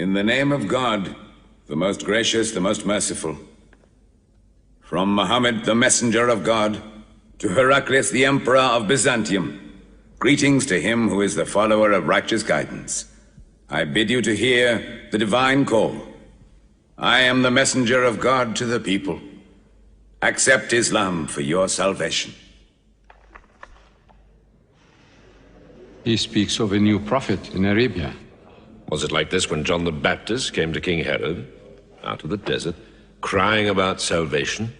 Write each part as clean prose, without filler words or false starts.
In the name of God, the most gracious, the most merciful. From Muhammad, the messenger of God, to Heraclius, the emperor of Byzantium, greetings to him who is the follower of righteous guidance. I bid you to hear the divine call. I am the messenger of God to the people. Accept Islam for your salvation. He speaks of a new prophet in Arabia. Was it like this when John the Baptist came to King Herod, out of the desert, crying about salvation?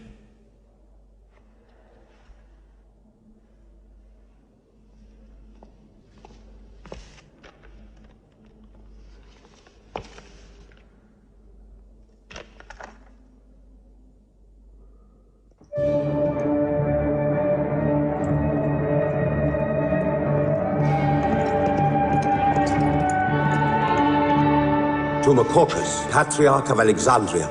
To Macocus, Patriarch of Alexandria.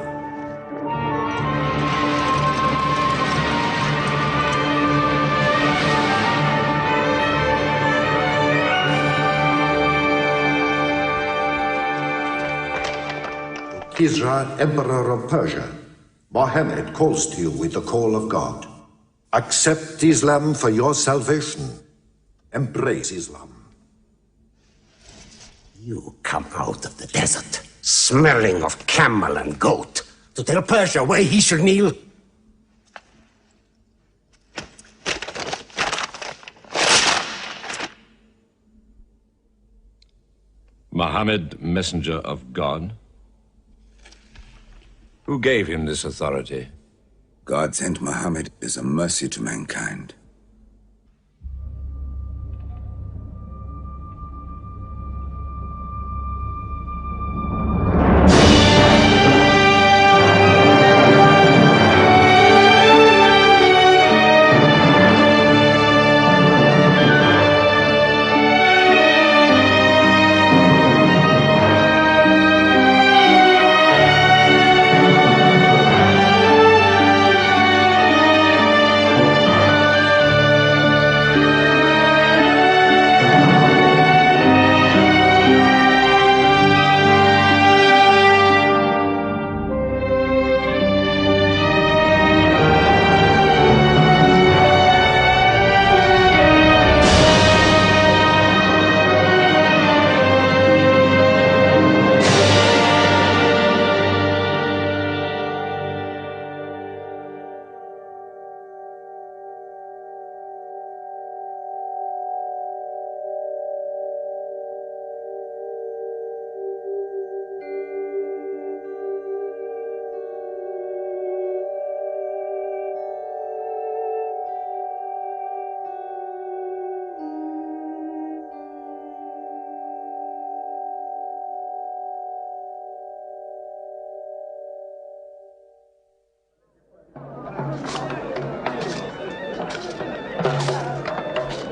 To Kisra, Emperor of Persia, Mohammed calls to you with the call of God. Accept Islam for your salvation. Embrace Islam. You come out of the desert, smelling of camel and goat, to tell Persia where he should kneel? Muhammad, messenger of God? Who gave him this authority? God sent Muhammad as a mercy to mankind.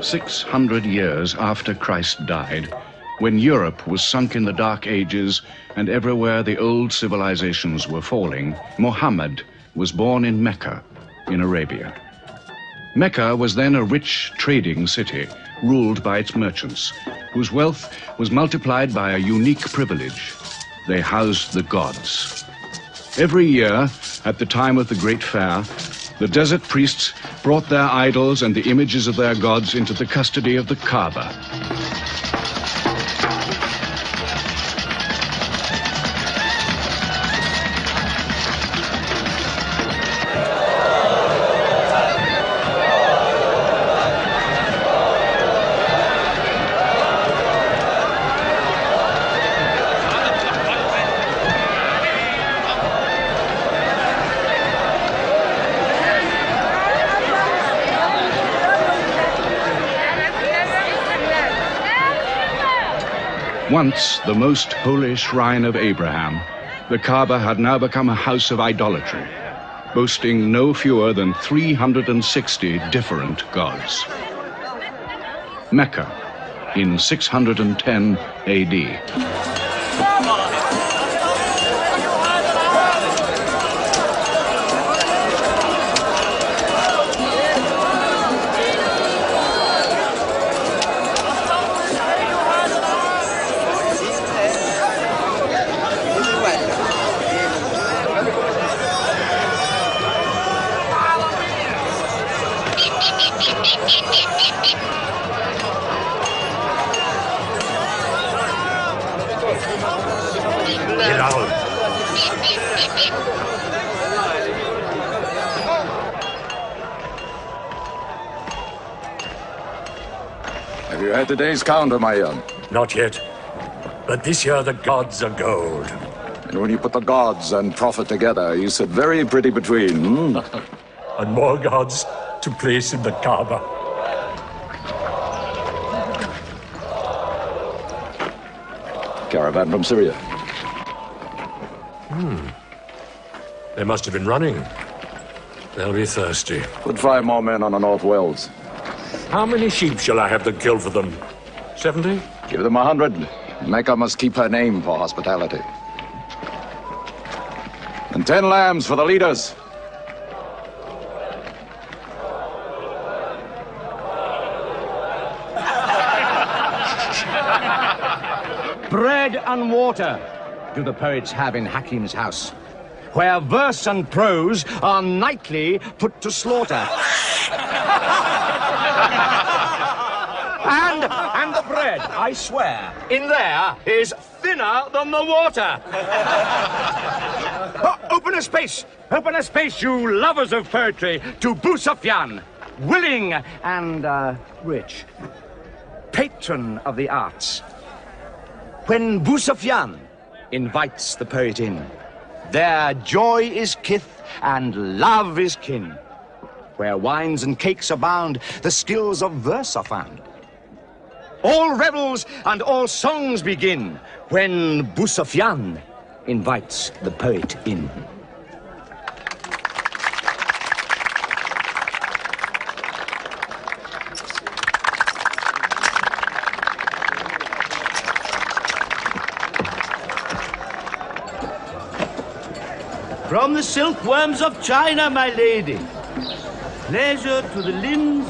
"600 years after Christ died, when Europe was sunk in the Dark Ages and everywhere the old civilizations were falling, Muhammad was born in Mecca, in Arabia. Mecca was then a rich trading city ruled by its merchants, whose wealth was multiplied by a unique privilege. They housed the gods. Every year, at the time of the Great Fair, the desert priests brought their idols and the images of their gods into the custody of the Kaaba. Once the most holy shrine of Abraham, the Kaaba had now become a house of idolatry, boasting no fewer than 360 different gods. Mecca, in 610 AD. Have you had today's counter, my young? Not yet. But this year the gods are gold. And when you put the gods and profit together, you sit very pretty between, And more gods to place in the Kaaba. Caravan from Syria. They must have been running. They'll be thirsty. Put 5 more men on the North Wells. How many sheep shall I have to kill for them? 70? Give them 100. Mecca must keep her name for hospitality. And 10 lambs for the leaders. Bread and water do the poets have in Hakim's house, where verse and prose are nightly put to slaughter. And the bread, I swear, in there is thinner than the water. Oh, open a space, you lovers of poetry, to Busufyan, willing and rich, patron of the arts. When Busufyan invites the poet in, there joy is kith and love is kin. Where wines and cakes abound, the skills of verse are found. All revels and all songs begin when Busufyan invites the poet in. From the silkworms of China, my lady. Pleasure to the limbs,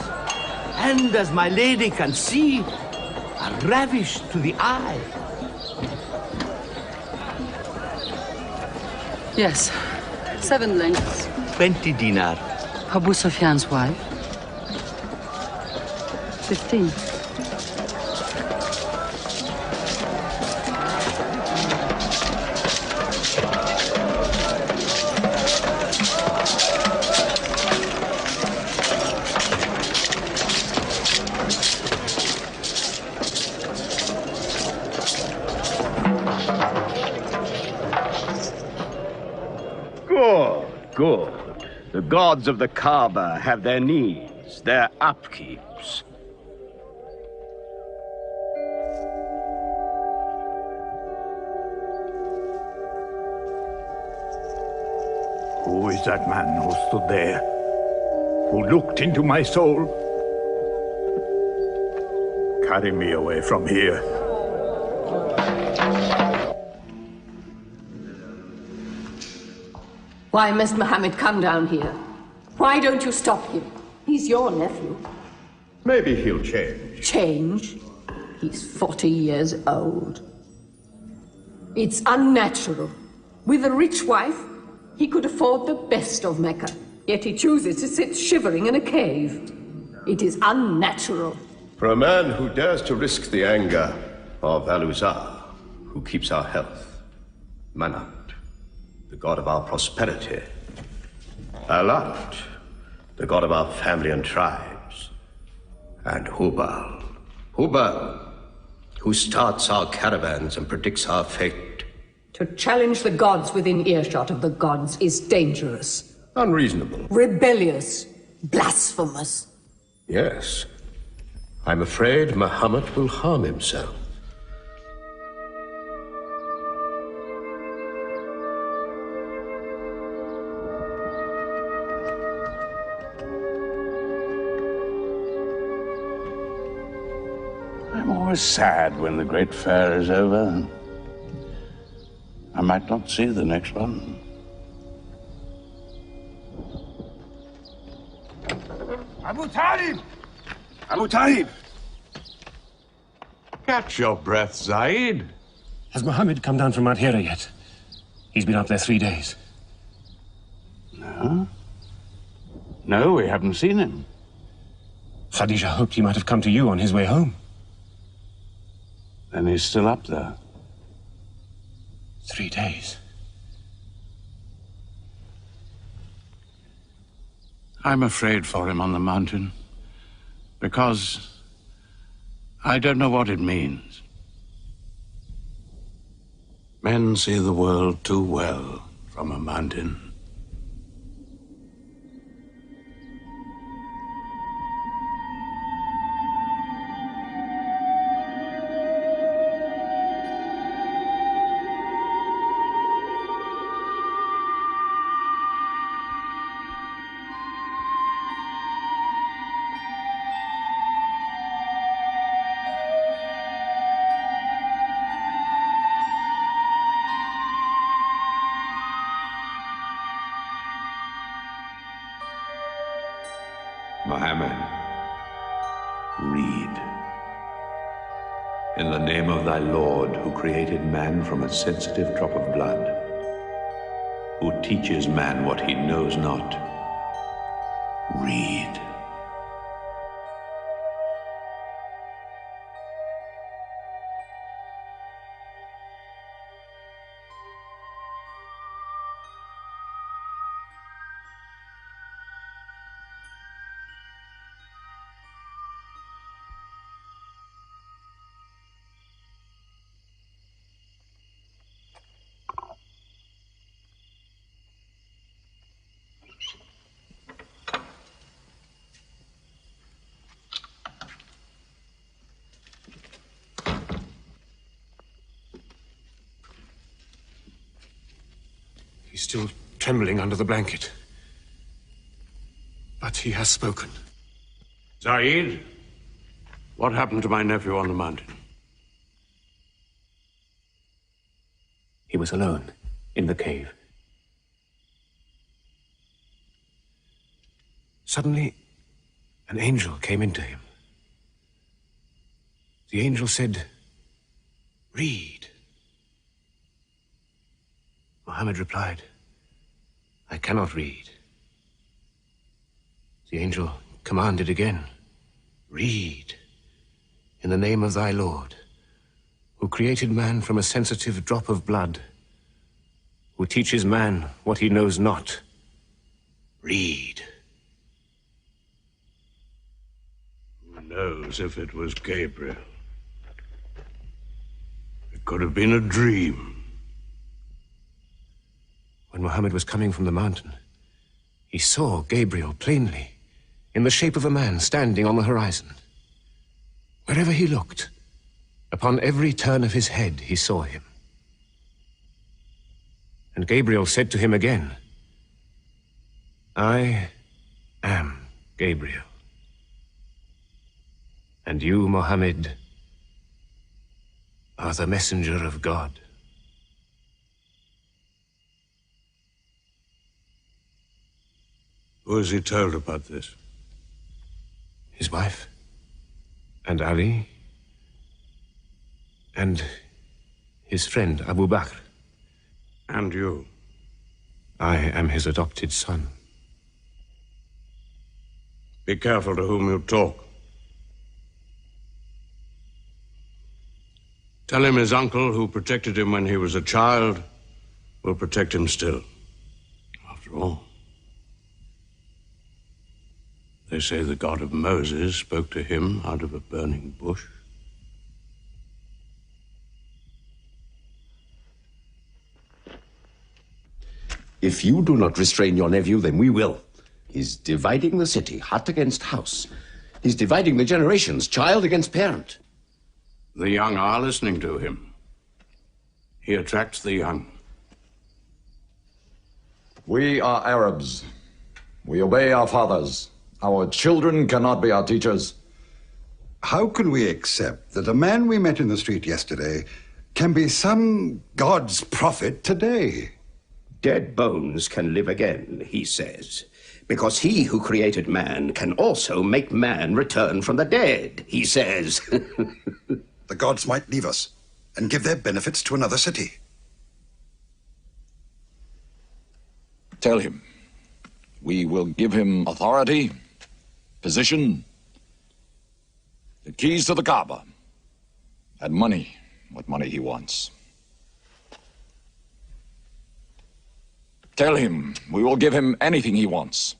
and as my lady can see, a ravish to the eye. Yes, 7 lengths. 20 dinar. Abu Sufyan's wife. 15. Good. The gods of the Kaaba have their needs, their upkeeps. Who is that man who stood there? Who looked into my soul? Carry me away from here. Why must Muhammad come down here? Why don't you stop him? He's your nephew. Maybe he'll change. Change? He's 40 years old. It's unnatural. With a rich wife, he could afford the best of Mecca. Yet he chooses to sit shivering in a cave. It is unnatural. For a man who dares to risk the anger of Al-Uzza, who keeps our health, Manat, the god of our prosperity, Alat, the god of our family and tribes, and Hubal, who starts our caravans and predicts our fate. To challenge the gods within earshot of the gods is dangerous. Unreasonable. Rebellious. Blasphemous. Yes. I'm afraid Muhammad will harm himself. I'm always sad when the great fair is over. I might not see the next one. Abu Talib! Abu Talib! Catch your breath, Zaid. Has Muhammad come down from Mount Hira yet? He's been up there 3 days. No? No, we haven't seen him. Khadija hoped he might have come to you on his way home. Then he's still up there. 3 days. I'm afraid for him on the mountain, because I don't know what it means. Men see the world too well from a mountain. Mohammed, read. In the name of thy Lord, who created man from a sensitive drop of blood, who teaches man what he knows not, read. He's still trembling under the blanket. But he has spoken. Saeed, what happened to my nephew on the mountain? He was alone in the cave. Suddenly, an angel came into him. The angel said, "Read." Muhammad replied, "I cannot read." The angel commanded again, "Read, in the name of thy Lord, who created man from a sensitive drop of blood, who teaches man what he knows not. Read." Who knows if it was Gabriel? It could have been a dream. When Muhammad was coming from the mountain, he saw Gabriel plainly, in the shape of a man standing on the horizon. Wherever he looked, upon every turn of his head, he saw him. And Gabriel said to him again, "I am Gabriel. And you, Muhammad, are the messenger of God." Who has he told about this? His wife, and Ali, and his friend Abu Bakr. And you? I am his adopted son. Be careful to whom you talk. Tell him his uncle, who protected him when he was a child, will protect him still. After all, they say the God of Moses spoke to him out of a burning bush. If you do not restrain your nephew, then we will. He's dividing the city, hut against house. He's dividing the generations, child against parent. The young are listening to him. He attracts the young. We are Arabs. We obey our fathers. Our children cannot be our teachers. How can we accept that a man we met in the street yesterday can be some God's prophet today? Dead bones can live again, he says, because he who created man can also make man return from the dead, he says. The gods might leave us and give their benefits to another city. Tell him we will give him authority, position, The keys to the Kaaba. And money, what money he wants. Tell him we will give him anything he wants.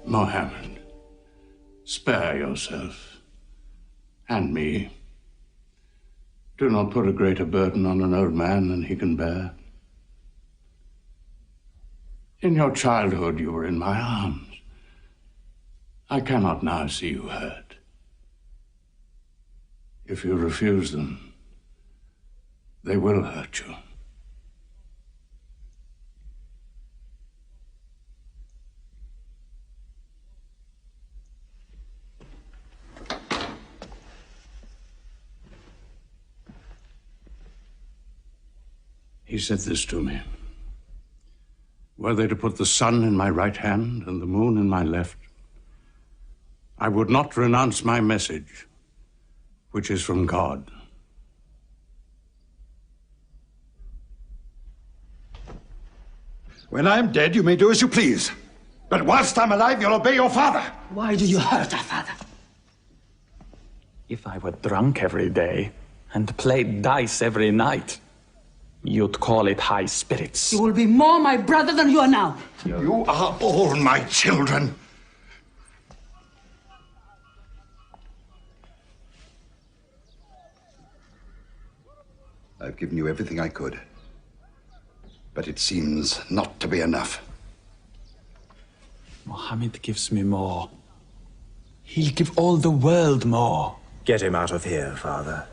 Mohammed, spare yourself, and me. Do not put a greater burden on an old man than he can bear. In your childhood, you were in my arms. I cannot now see you hurt. If you refuse them, they will hurt you. He said this to me. Were they to put the sun in my right hand and the moon in my left, I would not renounce my message, which is from God. When I'm dead, you may do as you please. But whilst I'm alive, you'll obey your father. Why do you hurt our father? If I were drunk every day and played dice every night, you'd call it high spirits. You will be more my brother than you are now. You are all my children. I've given you everything I could. But it seems not to be enough. Mohammed gives me more. He'll give all the world more. Get him out of here, Father.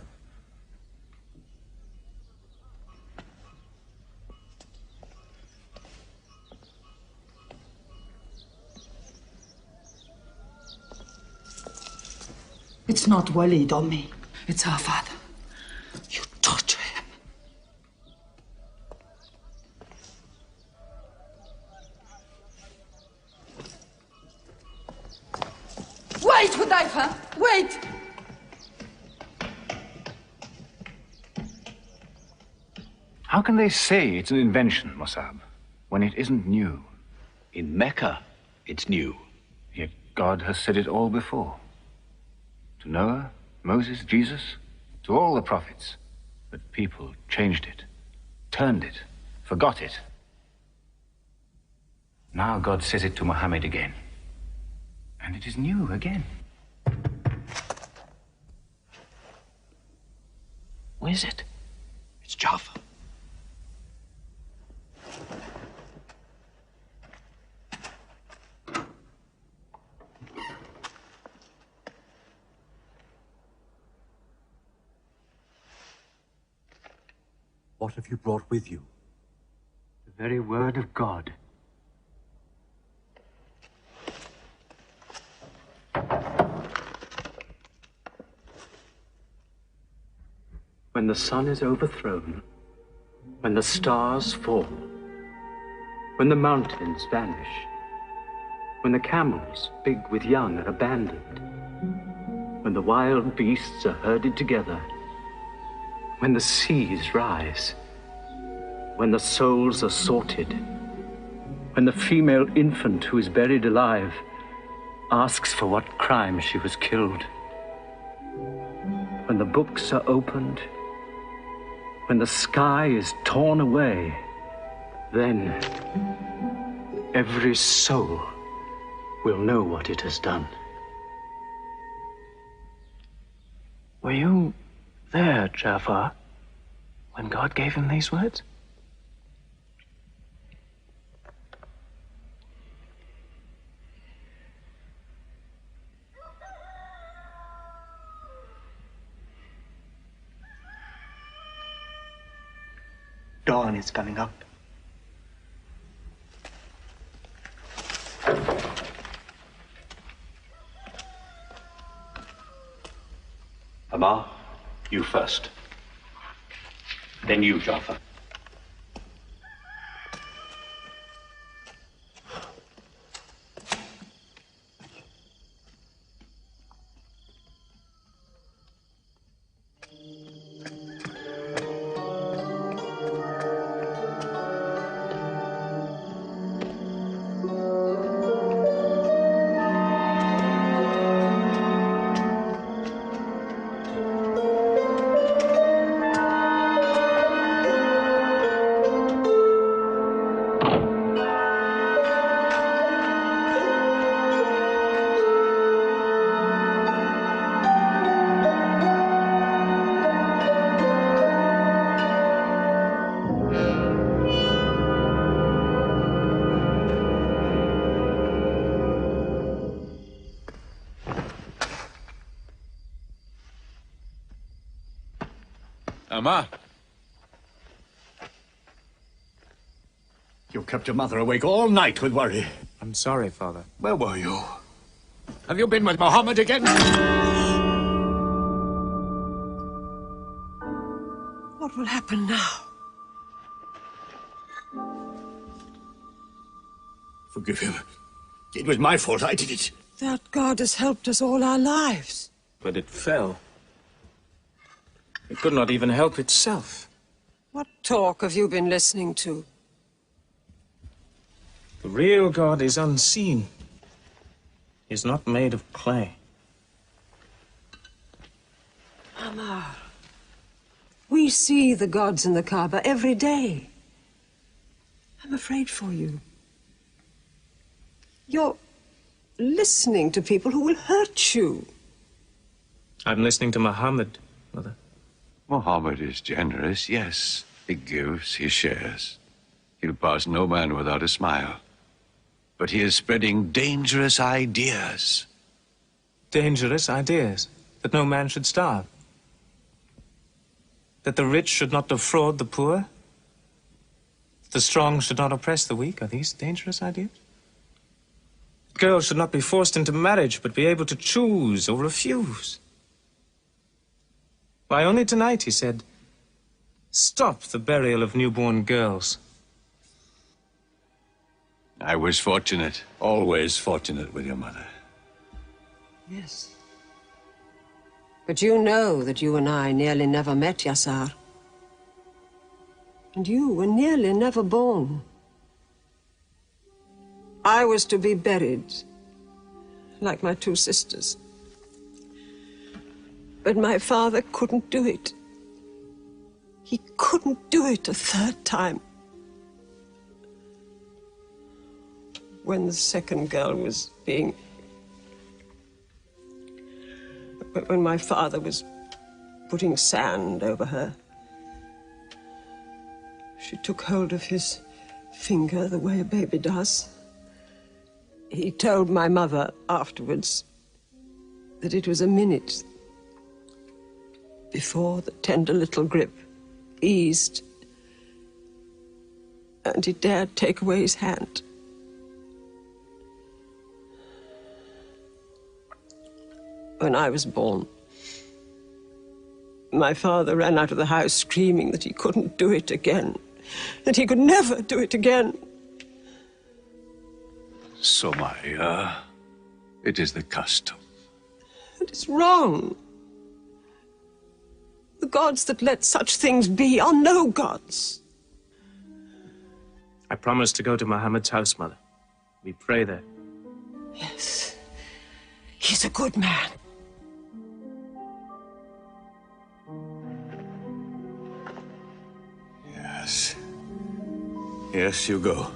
It's not Walid or me. It's our father. You torture him. Wait, Hudayfa! Wait! How can they say it's an invention, Mossab, when it isn't new? In Mecca, it's new. Yet God has said it all before. To Noah, Moses, Jesus, to all the prophets. But people changed it, turned it, forgot it. Now God says it to Muhammad again. And it is new again. What is it? It's Jaffa. What have you brought with you? The very word of God. When the sun is overthrown, when the stars fall, when the mountains vanish, when the camels, big with young, are abandoned, when the wild beasts are herded together, when the seas rise, when the souls are sorted, when the female infant who is buried alive asks for what crime she was killed, when the books are opened, when the sky is torn away, then every soul will know what it has done. Were you there, Jafar, when God gave him these words? Dawn is coming up. Amar, you first. Then you, Jafar. Amma! You kept your mother awake all night with worry. I'm sorry, Father. Where were you? Have you been with Mohammed again? What will happen now? Forgive him. It was my fault. I did it. That God has helped us all our lives. But it fell. It could not even help itself. What talk have you been listening to? The real God is unseen. He is not made of clay. Ammar, we see the gods in the Kaaba every day. I'm afraid for you. You're listening to people who will hurt you. I'm listening to Muhammad, Mother. Muhammad is generous, yes. He gives, he shares. He'll pass no man without a smile. But he is spreading dangerous ideas. Dangerous ideas? That no man should starve? That the rich should not defraud the poor? That the strong should not oppress the weak? Are these dangerous ideas? Girls should not be forced into marriage, but be able to choose or refuse. Why, only tonight he said, stop the burial of newborn girls. I was fortunate, always fortunate with your mother. Yes. But you know that you and I nearly never met, Yassar. And you were nearly never born. I was to be buried, like my two sisters. But my father couldn't do it. He couldn't do it a third time. When the second girl was being... When my father was putting sand over her, she took hold of his finger the way a baby does. He told my mother afterwards that it was a minute before the tender little grip eased and he dared take away his hand. When I was born, my father ran out of the house screaming that he couldn't do it again, that he could never do it again. So, Maria, it is the custom. And it's wrong. The gods that let such things be are no gods. I promised to go to Muhammad's house, Mother. We pray there. Yes. He's a good man. Yes. Yes, you go.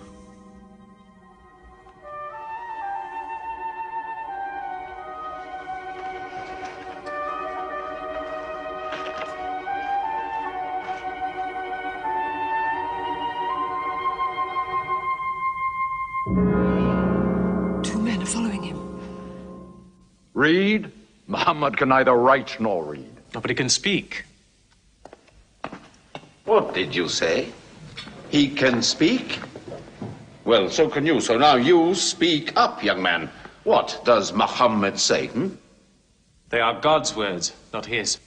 Read? Muhammad can neither write nor read. Nobody can speak. What did you say? He can speak? Well, so can you. So now you speak up, young man. What does Muhammad say, They are God's words, not his.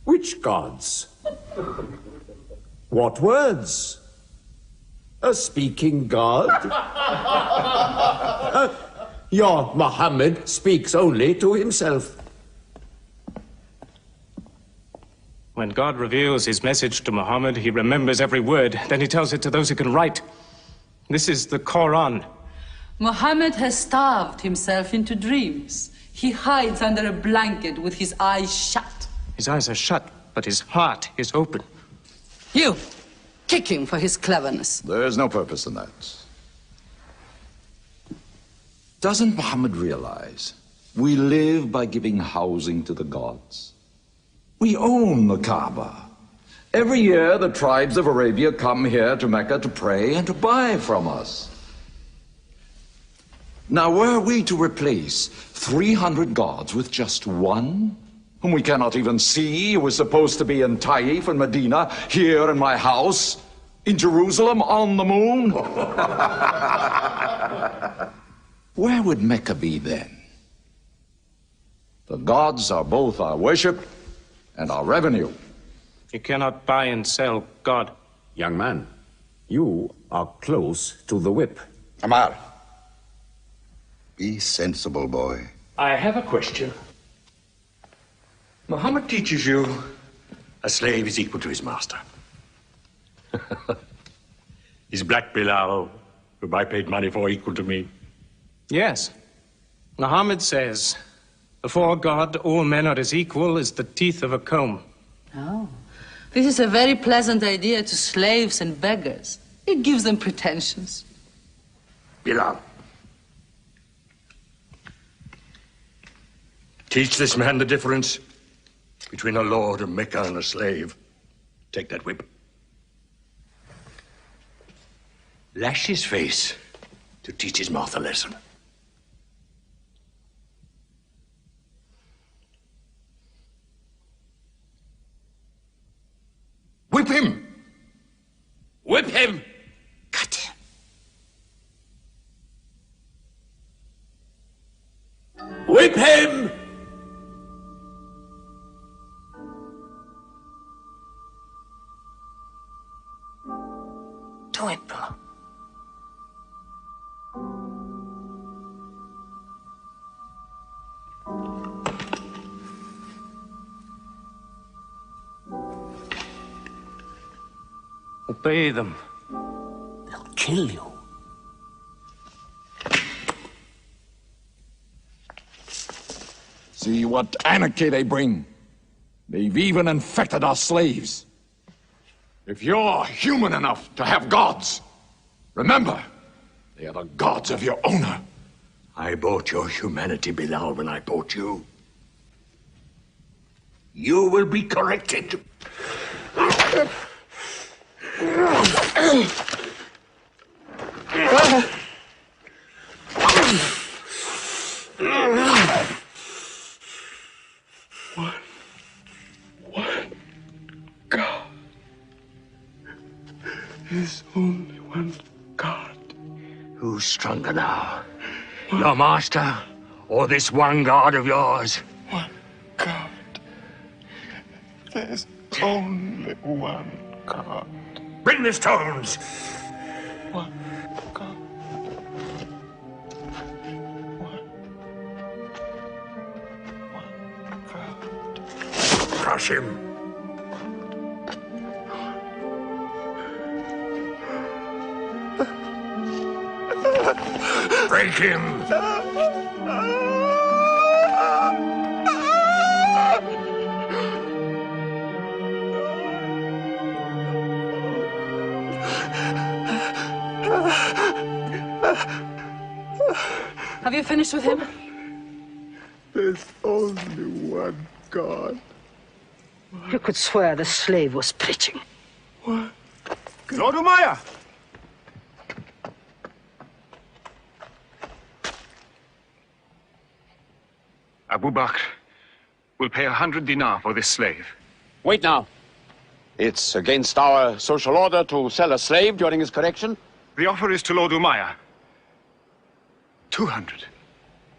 Which gods? What words? A speaking God? Your Muhammad speaks only to himself. When God reveals his message to Muhammad, he remembers every word. Then he tells it to those who can write. This is the Quran. Muhammad has starved himself into dreams. He hides under a blanket with his eyes shut. His eyes are shut, but his heart is open. You, kick him for his cleverness. There is no purpose in that. Doesn't Muhammad realize we live by giving housing to the gods? We own the Kaaba. Every year, the tribes of Arabia come here to Mecca to pray and to buy from us. Now, were we to replace 300 gods with just one, whom we cannot even see, who is supposed to be in Taif and Medina, here in my house, in Jerusalem, on the moon? Where would Mecca be then? The gods are both our worship and our revenue. You cannot buy and sell God. Young man, you are close to the whip. Amar, be sensible, boy. I have a question. Muhammad teaches you a slave is equal to his master. Is Black Bilal, whom I paid money for, equal to me? Yes. Muhammad says, before God, all men are as equal as the teeth of a comb. Oh, this is a very pleasant idea to slaves and beggars. It gives them pretensions. Bilal, teach this man the difference between a lord of Mecca and a slave. Take that whip. Lash his face to teach his mouth a lesson. Whip him! Whip him! Cut him! Whip him! Do it, Bilal. Obey them. They'll kill you. See what anarchy they bring. They've even infected our slaves. If you're human enough to have gods, remember, they are the gods of your owner. I bought your humanity, Bilal, when I bought you. You will be corrected. God. There's only one God. Who's stronger now? Your master or this one God of yours? One God. There's only one God. Bring the stones! One God. One God. Crush him. Break him! Have you finished with him? There's only one God. You could swear the slave was preaching. What? Lord Umayyah! Abu Bakr will pay 100 dinar for this slave. Wait now. It's against our social order to sell a slave during his correction. The offer is to Lord Umayyah. 200.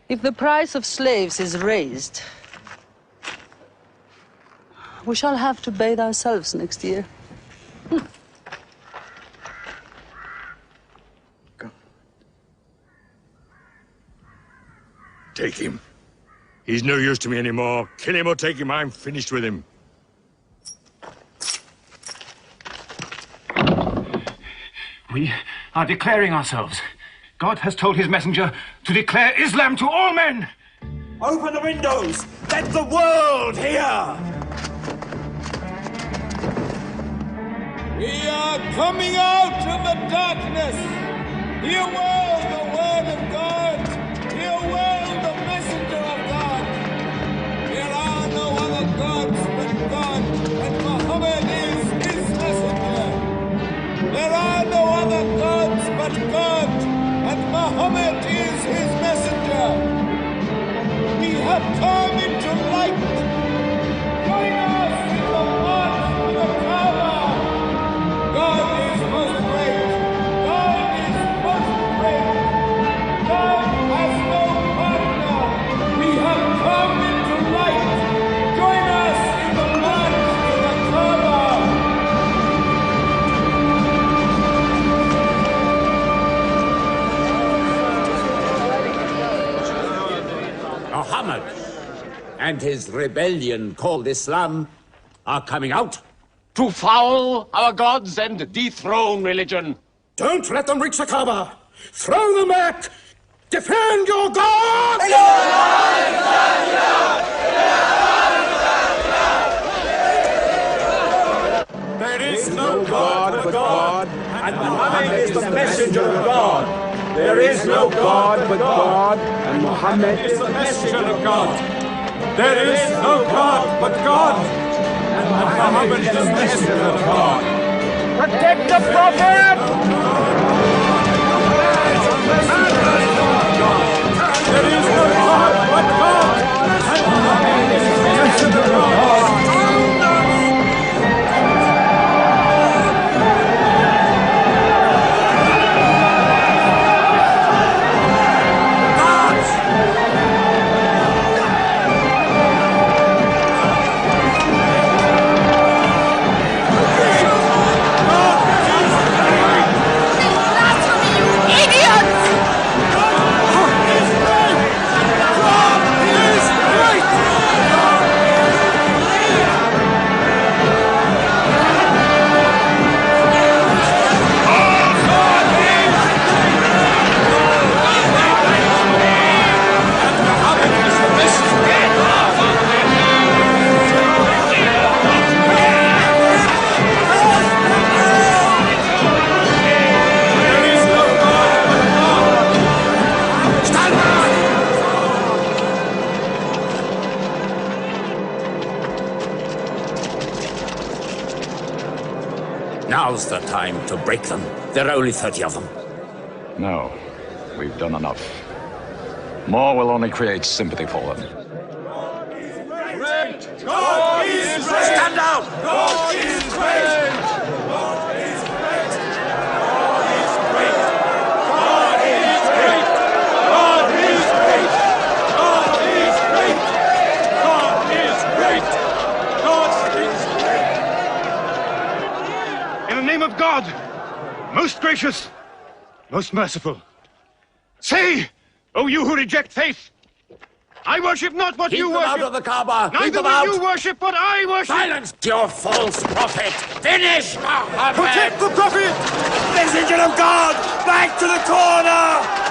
If the price of slaves is raised, we shall have to bathe ourselves next year. Take him. He's no use to me anymore. Kill him or take him. I'm finished with him. We are declaring ourselves. God has told his messenger to declare Islam to all men. Open the windows! Let the world hear! We are coming out of the darkness. Hear well the word of God. Hear well the messenger of God. There are no other gods but God, and Muhammad is his messenger. There are no other gods but God, and Muhammad is his messenger. We have come into light. and his rebellion called Islam are coming out. To foul our gods and dethrone religion. Don't let them reach the Kaaba. Throw them back. Defend your God! There is no God but God, and Muhammad is the messenger of God. There is no God but God, and Muhammad is the messenger of God. There is no God but God, and Muhammad is the messenger of God. Protect the Prophet! There is no God but God, and Muhammad is the messenger of God. Now's the time to break them. There are only 30 of them. No, we've done enough. More will only create sympathy for them. God is great! Stand down! God is great! God is great! God is great! God is great! God is great! God is great! God is great! God is great! In the name of God, most gracious, most merciful, say, O you who reject faith, I worship not what you worship. Keep them out of the Kaaba! Keep Neither them will out! you worship what I worship. Silence your false prophet! Finish Muhammad! Protect the Prophet! Messenger of God! Back to the corner!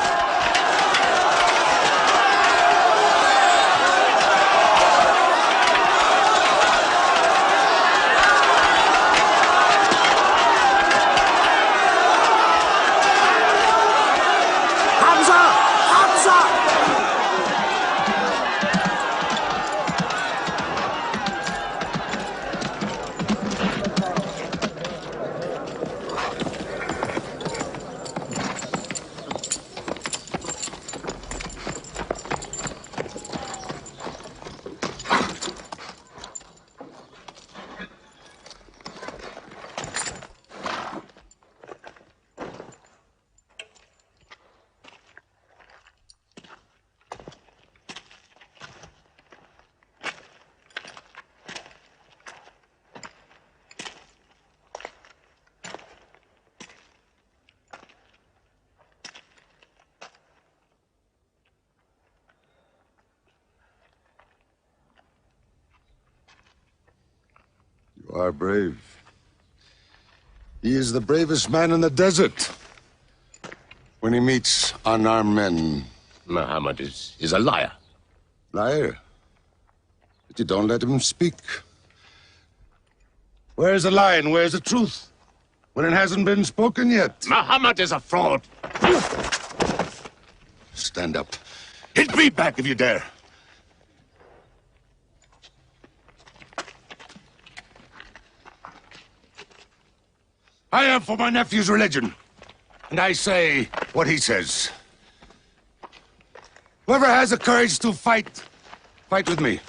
You are brave. He is the bravest man in the desert. When he meets unarmed men... Muhammad is a liar. Liar? But you don't let him speak. Where's the lie and where's the truth? When it hasn't been spoken yet. Muhammad is a fraud. Stand up. Hit me back if you dare. I am for my nephew's religion. And I say what he says. Whoever has the courage to fight, fight with me.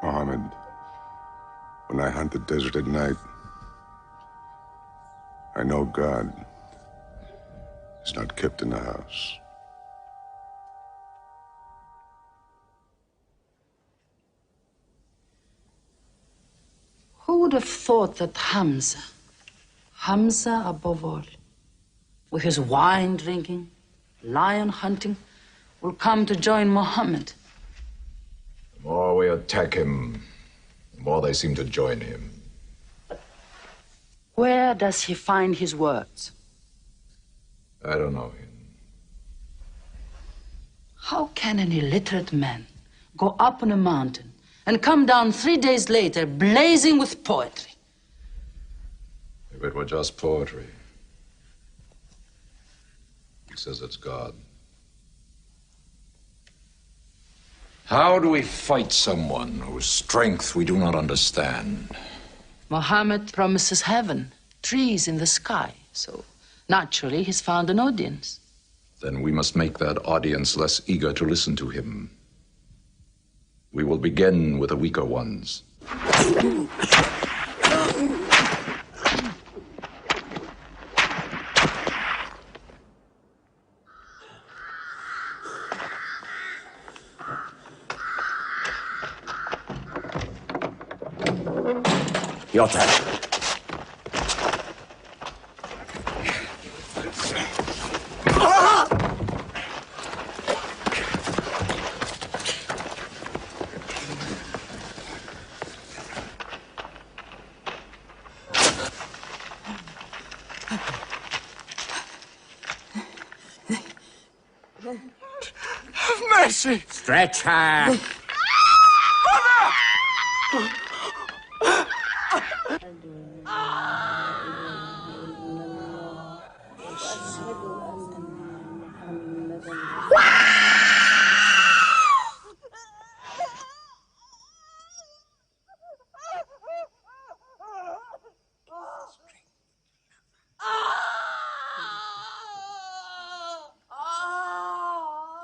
Mohammed. When I hunt the desert at night, I know God is not kept in the house. Who would have thought that Hamza above all, with his wine drinking, lion hunting, will come to join Muhammad? The more we attack him, the more they seem to join him. Where does he find his words? I don't know him. How can an illiterate man go up on a mountain and come down 3 days later blazing with poetry? If it were just poetry. He says it's God. How do we fight someone whose strength we do not understand? Muhammad promises heaven, trees in the sky, so naturally he's found an audience. Then we must make that audience less eager to listen to him. We will begin with the weaker ones. Your turn. Have mercy! Stretch her!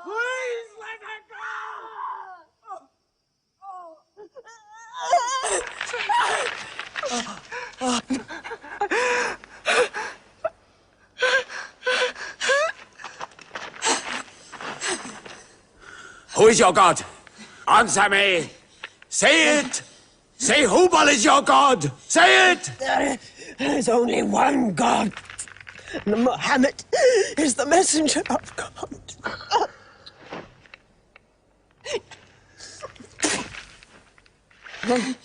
Please let her Who is your God? Answer me! Say it! Say Hubal is your God! Say it! There is only one God. And Muhammad is the messenger of God. God.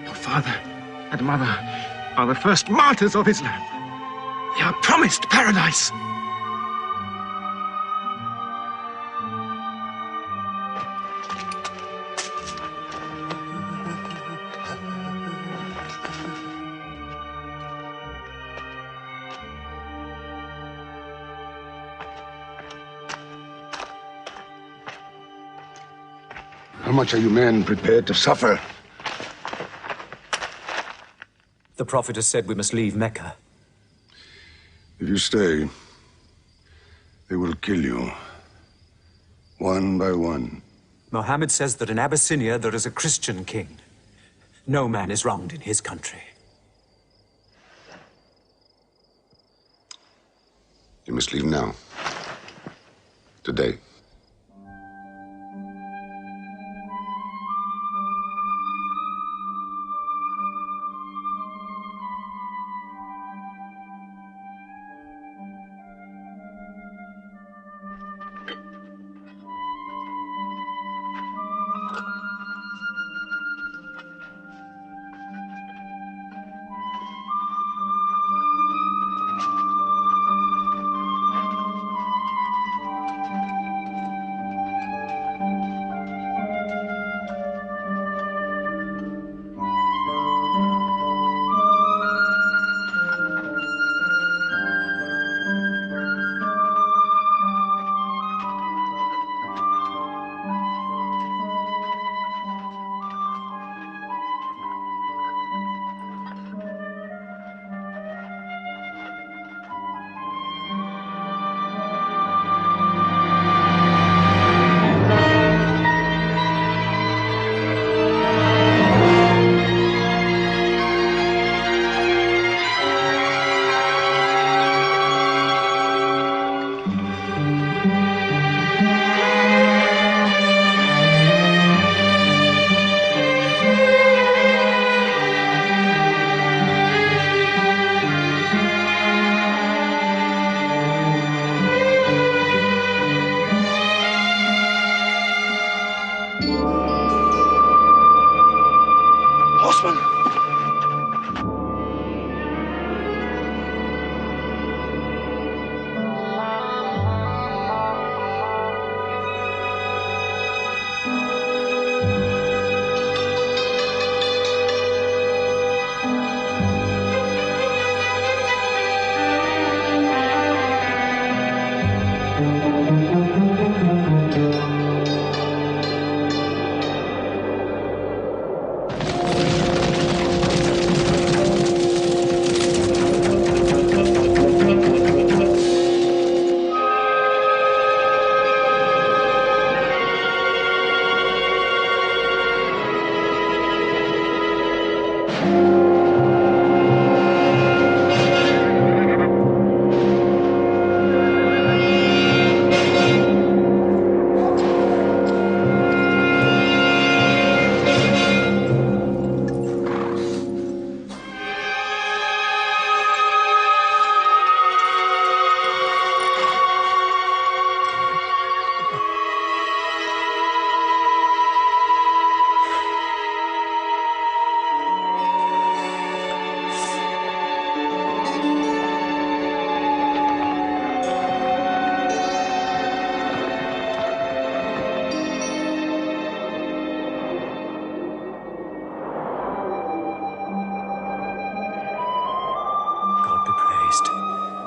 Your father and mother are the first martyrs of Islam. They are promised paradise. How much are you men prepared to suffer? The Prophet has said we must leave Mecca. If you stay, they will kill you. One by one. Mohammed says that in Abyssinia there is a Christian king. No man is wronged in his country. You must leave now. Today.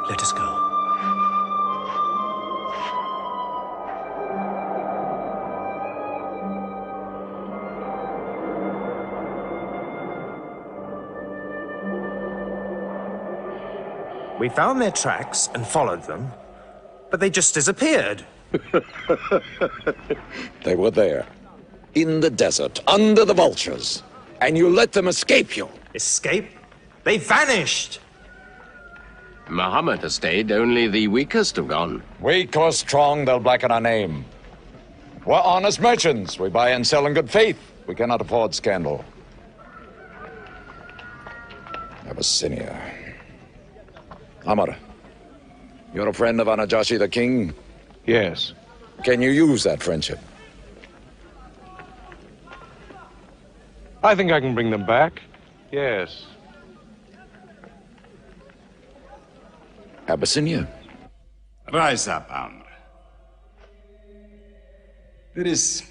Let us go. We found their tracks and followed them, but they just disappeared. They were there, in the desert, under the vultures, and you let them escape you. Escape? They vanished! Muhammad has stayed, only the weakest have gone. Weak or strong, they'll blacken our name. We're honest merchants. We buy and sell in good faith. We cannot afford scandal. Abyssinia. Amr, you're a friend of Anajashi the king? Yes. Can you use that friendship? I think I can bring them back. Yes. Abyssinia. Rise up, Amr. There is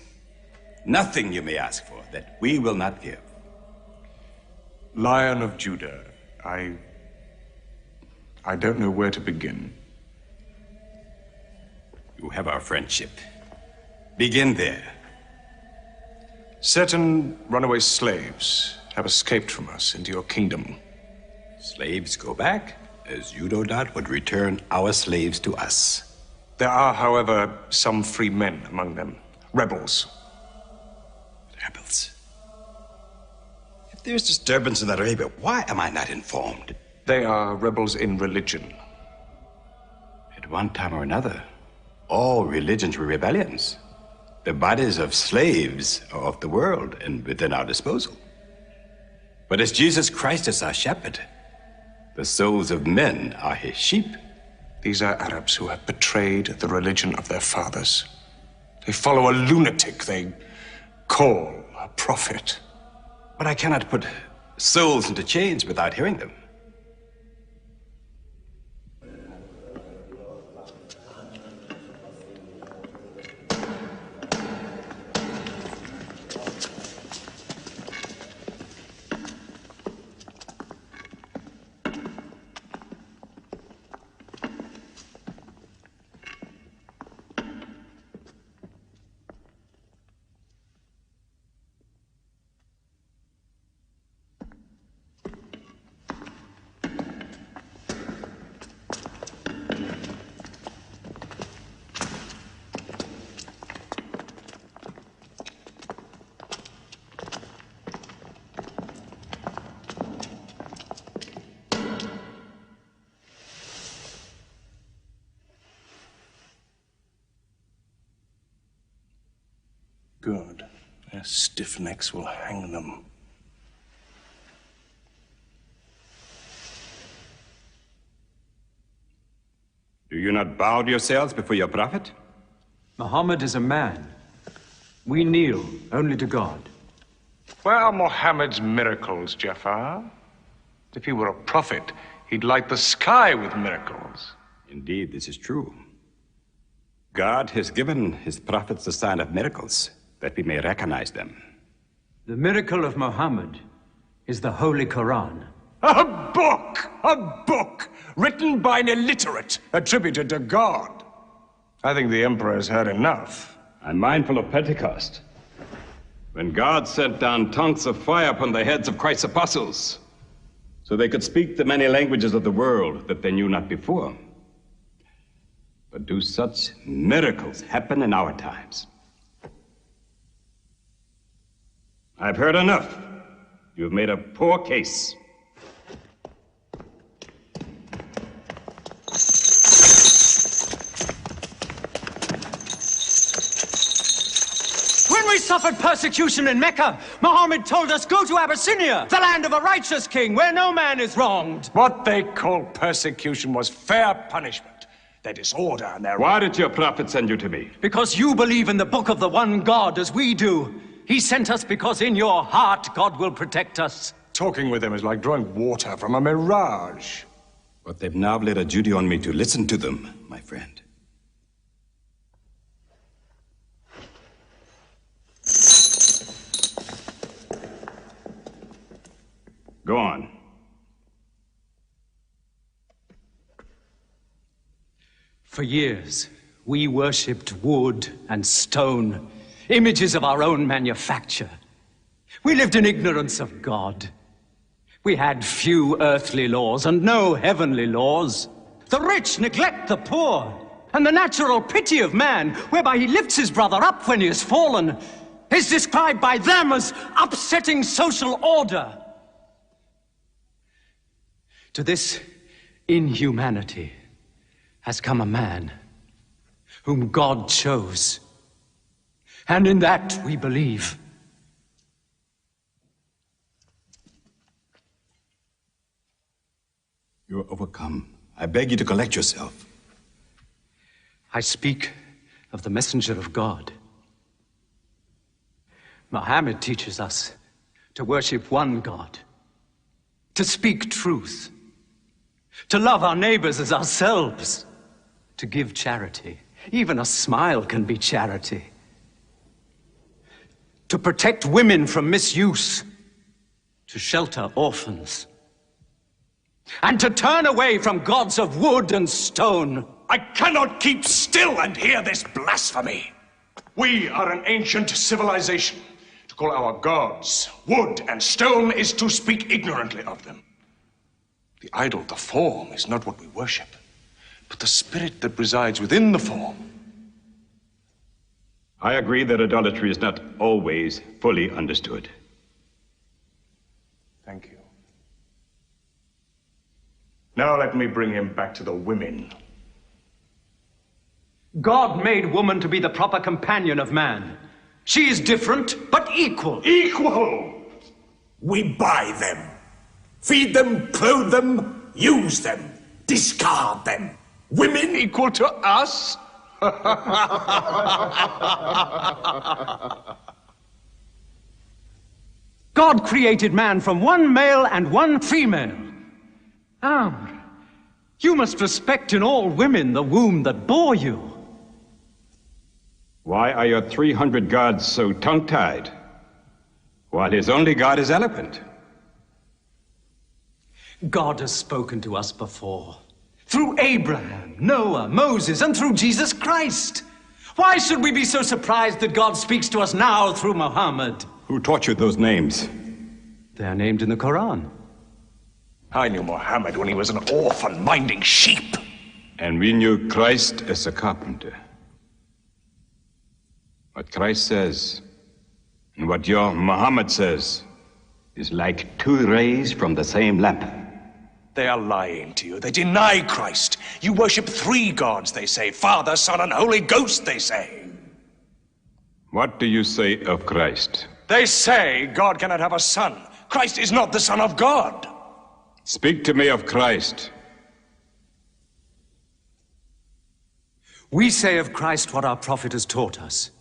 nothing you may ask for that we will not give. Lion of Judah, I don't know where to begin. You have our friendship. Begin there. Certain runaway slaves have escaped from us into your kingdom. Slaves go back, as you no doubt would return our slaves to us. There are, however, some free men among them. Rebels. Rebels? If there's disturbance in Arabia, why am I not informed? They are rebels in religion. At one time or another, all religions were rebellions. The bodies of slaves are of the world and within our disposal. But as Jesus Christ is our shepherd, the souls of men are his sheep. These are Arabs who have betrayed the religion of their fathers. They follow a lunatic they call a prophet. But I cannot put souls into chains without hearing them. Good. Their stiff necks will hang them. Do you not bow yourselves before your prophet? Muhammad is a man. We kneel only to God. Where are Muhammad's miracles, Jafar? If he were a prophet, he'd light the sky with miracles. Indeed, this is true. God has given his prophets the sign of miracles, that we may recognize them. The miracle of Muhammad is the Holy Quran. A book! A book! Written by an illiterate, attributed to God. I think the Emperor has heard enough. I'm mindful of Pentecost, when God sent down tongues of fire upon the heads of Christ's apostles, so they could speak the many languages of the world that they knew not before. But do such miracles happen in our times? I've heard enough. You've made a poor case. When we suffered persecution in Mecca, Muhammad told us, go to Abyssinia, the land of a righteous king, where no man is wronged. What they called persecution was fair punishment. Their disorder and their... Why did your prophet send you to me? Because you believe in the book of the one God as we do. He sent us because in your heart God will protect us. Talking with them is like drawing water from a mirage. But they've now laid a duty on me to listen to them, my friend. Go on. For years, we worshipped wood and stone, images of our own manufacture. We lived in ignorance of God. We had few earthly laws and no heavenly laws. The rich neglect the poor, and the natural pity of man, whereby he lifts his brother up when he has fallen, is described by them as upsetting social order. To this inhumanity has come a man whom God chose, and in that we believe. You're overcome. I beg you to collect yourself. I speak of the messenger of God. Muhammad teaches us to worship one God, to speak truth, to love our neighbors as ourselves, to give charity. Even a smile can be charity. To protect women from misuse, to shelter orphans, and to turn away from gods of wood and stone. I cannot keep still and hear this blasphemy. We are an ancient civilization. To call our gods wood and stone is to speak ignorantly of them. The idol, the form, is not what we worship, but the spirit that resides within the form. I agree that idolatry is not always fully understood. Thank you. Now let me bring him back to the women. God made woman to be the proper companion of man. She is different, but equal. Equal! We buy them. Feed them, clothe them, use them, discard them. Women equal to us? God created man from one male and one female. You must respect in all women the womb that bore you. Why are your 300 gods so tongue-tied, while his only god is eloquent? God has spoken to us before, through Abraham, Noah, Moses, and through Jesus Christ. Why should we be so surprised that God speaks to us now through Muhammad? Who taught you those names? They are named in the Quran. I knew Muhammad when he was an orphan minding sheep. And we knew Christ as a carpenter. What Christ says and what your Muhammad says is like two rays from the same lamp. They are lying to you. They deny Christ. You worship 3 gods, they say. Father, Son, and Holy Ghost, they say. What do you say of Christ? They say God cannot have a son. Christ is not the Son of God. Speak to me of Christ. We say of Christ what our prophet has taught us.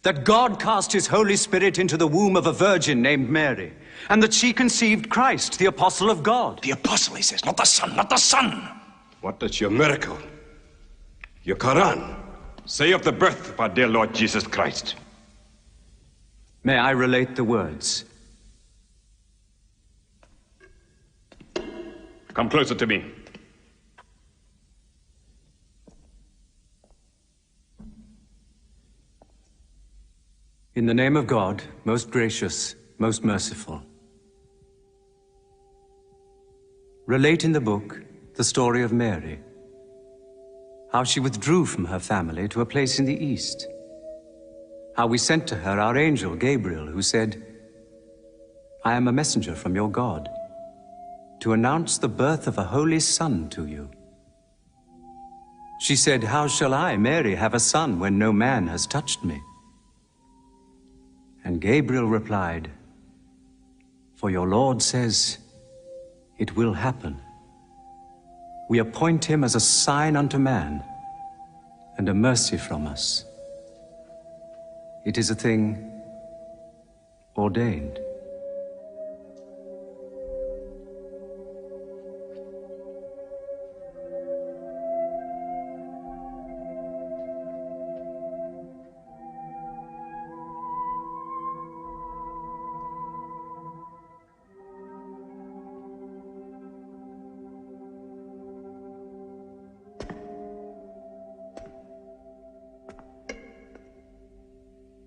That God cast his Holy Spirit into the womb of a virgin named Mary, and that she conceived Christ, the apostle of God. The apostle, he says, not the son, not the son. What does your miracle, your Quran, say of the birth of our dear Lord Jesus Christ? May I relate the words? Come closer to me. In the name of God, most gracious, most merciful. Relate in the book the story of Mary, how she withdrew from her family to a place in the east, how we sent to her our angel Gabriel, who said, I am a messenger from your God, to announce the birth of a holy son to you. She said, how shall I, Mary, have a son when no man has touched me? And Gabriel replied, for your Lord says, it will happen. We appoint him as a sign unto man, and a mercy from us. It is a thing ordained.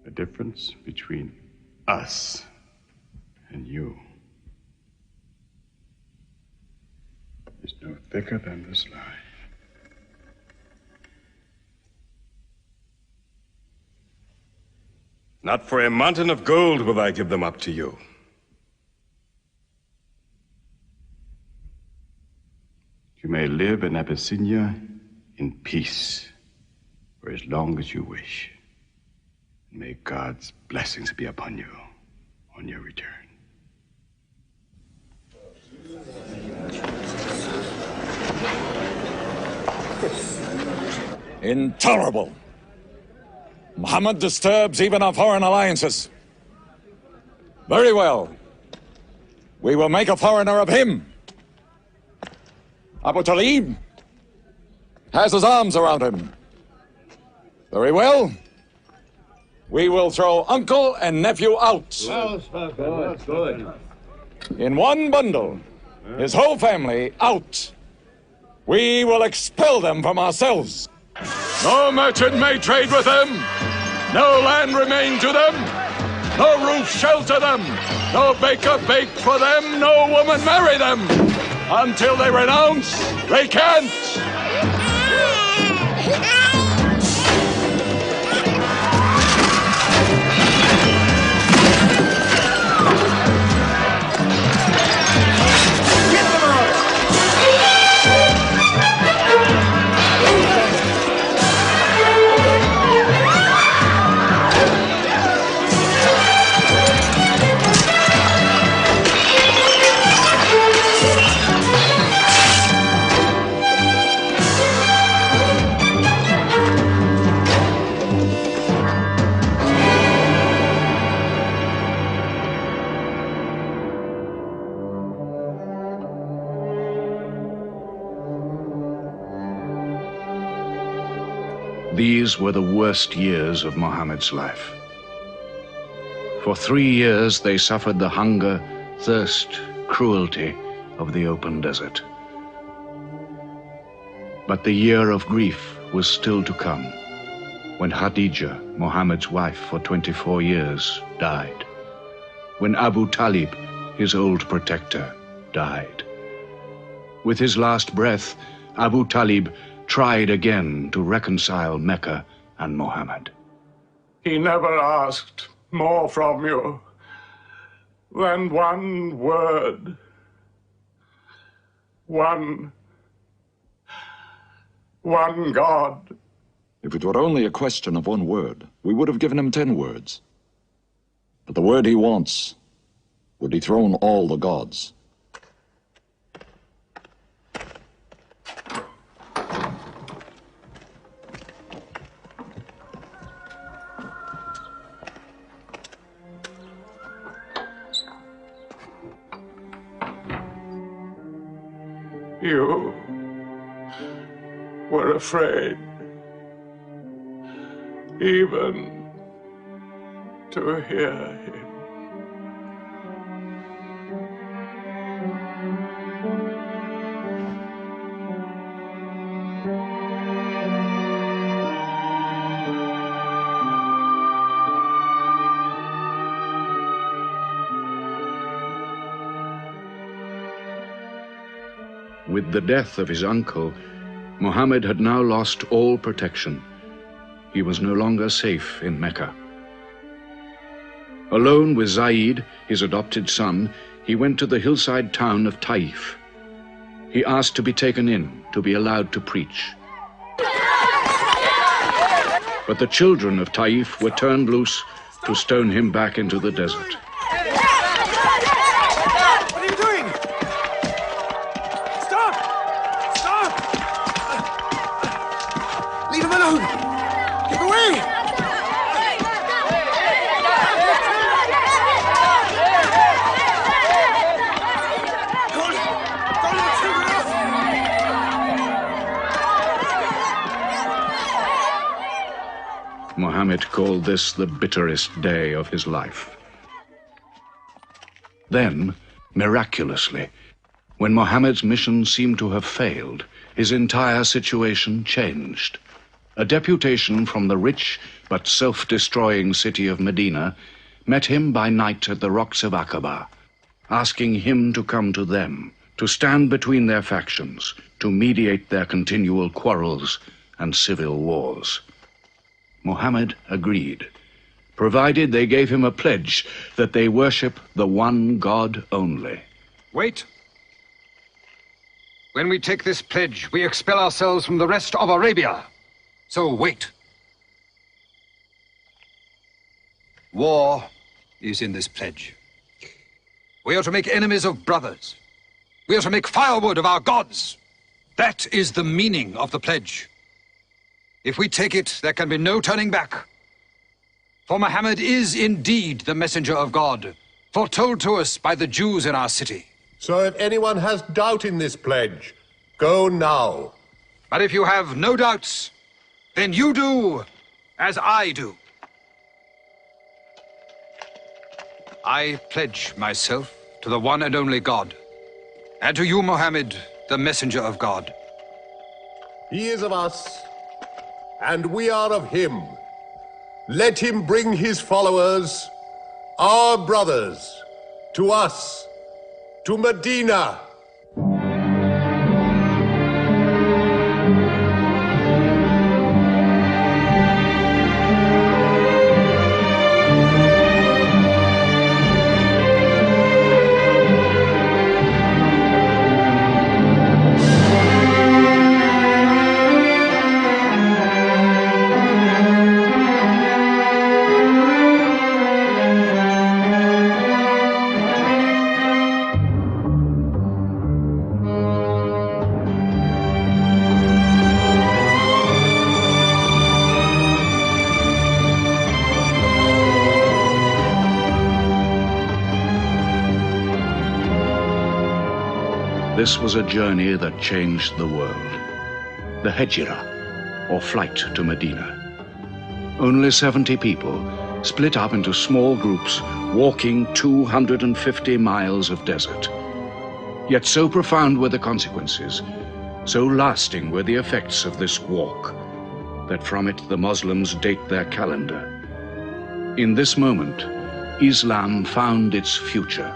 The difference between us and you is no thicker than this line. Not for a mountain of gold will I give them up to you. You may live in Abyssinia in peace for as long as you wish. May God's blessings be upon you on your return. Intolerable. Muhammad disturbs even our foreign alliances. Very well. We will make a foreigner of him. Abu Talib has his arms around him. Very well. We will throw uncle and nephew out. Good. In one bundle. His whole family out. We will expel them from ourselves. No merchant may trade with them. No land remain to them. No roof shelter them. No baker bake for them. No woman marry them. Until they renounce, they can't. These were the worst years of Muhammad's life. For 3 years they suffered the hunger, thirst, cruelty of the open desert. But the year of grief was still to come, when Khadija, Muhammad's wife for 24 years, died. When Abu Talib, his old protector, died. With his last breath, Abu Talib tried again to reconcile Mecca and Muhammad. He never asked more from you than one word. One God. If it were only a question of one word, we would have given him 10 words. But the word he wants would dethrone all the gods. You were afraid even to hear him. With the death of his uncle, Muhammad had now lost all protection. He was no longer safe in Mecca. Alone with Zaid, his adopted son, he went to the hillside town of Taif. He asked to be taken in, to be allowed to preach. But the children of Taif were turned loose to stone him back into the desert. What are you doing? Stop! Stop! Leave him alone! Get away! Muhammad called this the bitterest day of his life. Then, miraculously, when Muhammad's mission seemed to have failed, his entire situation changed. A deputation from the rich but self-destroying city of Medina met him by night at the rocks of Aqaba, asking him to come to them, to stand between their factions, to mediate their continual quarrels and civil wars. Muhammad agreed, provided they gave him a pledge that they worship the one God only. Wait. When we take this pledge, we expel ourselves from the rest of Arabia. So wait. War is in this pledge. We are to make enemies of brothers. We are to make firewood of our gods. That is the meaning of the pledge. If we take it, there can be no turning back. For Muhammad is indeed the messenger of God, foretold to us by the Jews in our city. So if anyone has doubt in this pledge, go now. But if you have no doubts, then you do as I do. I pledge myself to the one and only God, and to you, Mohammed, the messenger of God. He is of us, and we are of him. Let him bring his followers, our brothers, to us, to Medina. This was a journey that changed the world. The Hejira, or flight to Medina. Only 70 people, split up into small groups, walking 250 miles of desert. Yet so profound were the consequences, so lasting were the effects of this walk, that from it the Muslims date their calendar. In this moment, Islam found its future.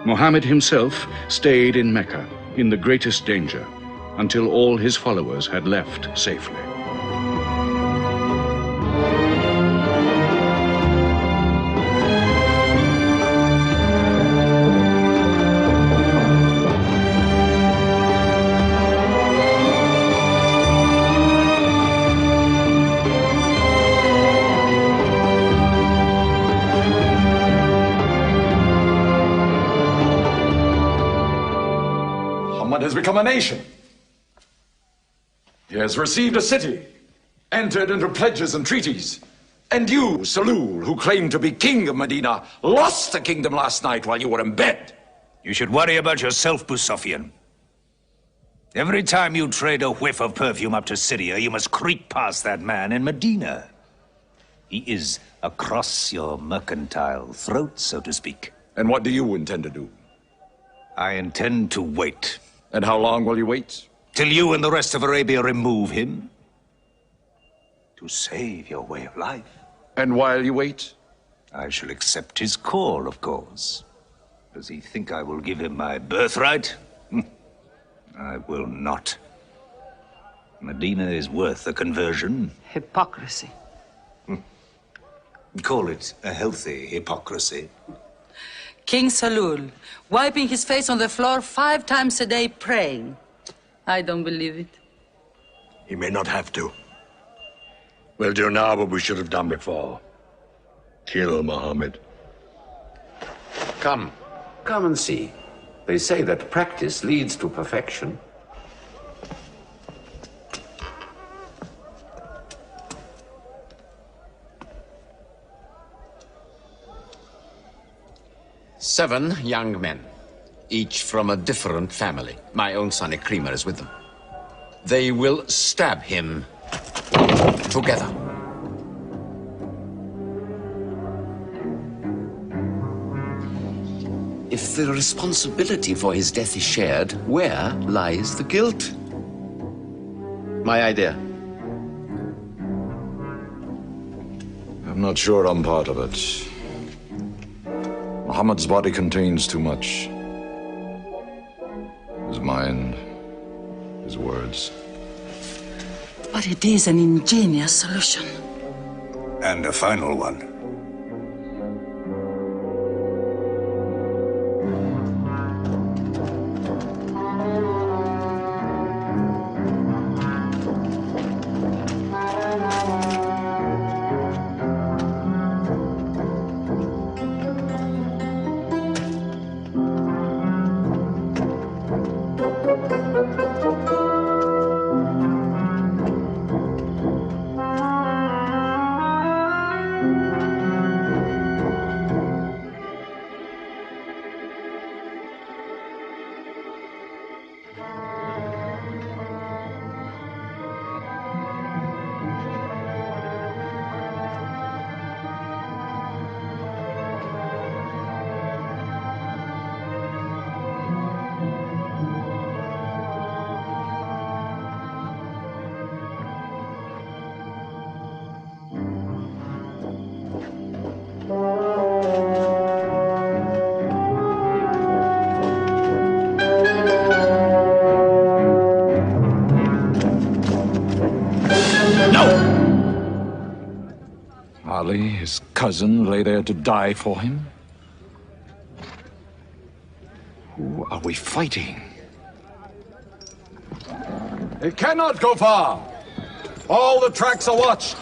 Muhammad himself stayed in Mecca in the greatest danger until all his followers had left safely. Muhammad has become a nation. He has received a city, entered into pledges and treaties. And you, Salul, who claimed to be king of Medina, lost the kingdom last night while you were in bed. You should worry about yourself, Busofian. Every time you trade a whiff of perfume up to Syria, you must creep past that man in Medina. He is across your mercantile throat, so to speak. And what do you intend to do? I intend to wait. And how long will you wait? Till you and the rest of Arabia remove him. To save your way of life. And while you wait? I shall accept his call, of course. Does he think I will give him my birthright? I will not. Medina is worth a conversion. Hypocrisy. Call it a healthy hypocrisy. King Salul, wiping his face on the floor 5 times a day, praying. I don't believe it. He may not have to. We'll do now what we should have done before. Kill Muhammad. Come and see. They say that practice leads to perfection. Seven young men, each from a different family. My own son Ikrimah is with them. They will stab him together. If the responsibility for his death is shared, where lies the guilt? My idea. I'm not sure I'm part of it. Muhammad's body contains too much. His mind, his words. But it is an ingenious solution. And a final one. Ali, his cousin, lay there to die for him? Who are we fighting? He cannot go far. All the tracks are watched.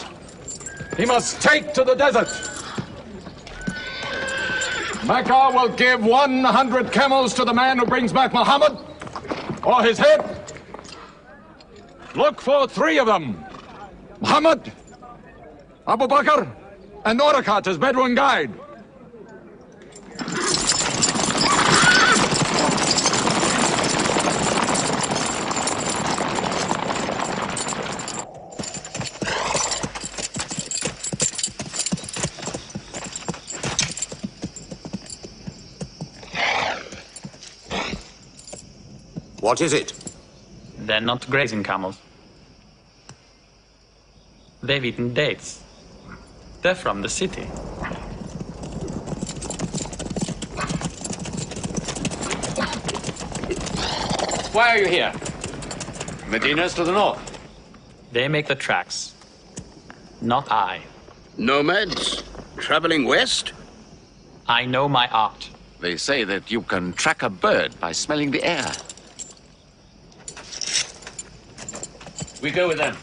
He must take to the desert. Mecca will give 100 camels to the man who brings back Muhammad, or his head. Look for 3 of them. Muhammad, Abu Bakr, and Orakat as Bedouin guide. What is it? They're not grazing camels. They've eaten dates. They're from the city. Why are you here? Medina's to the north. They make the tracks. Not I. Nomads? Traveling west? I know my art. They say that you can track a bird by smelling the air. We go with them.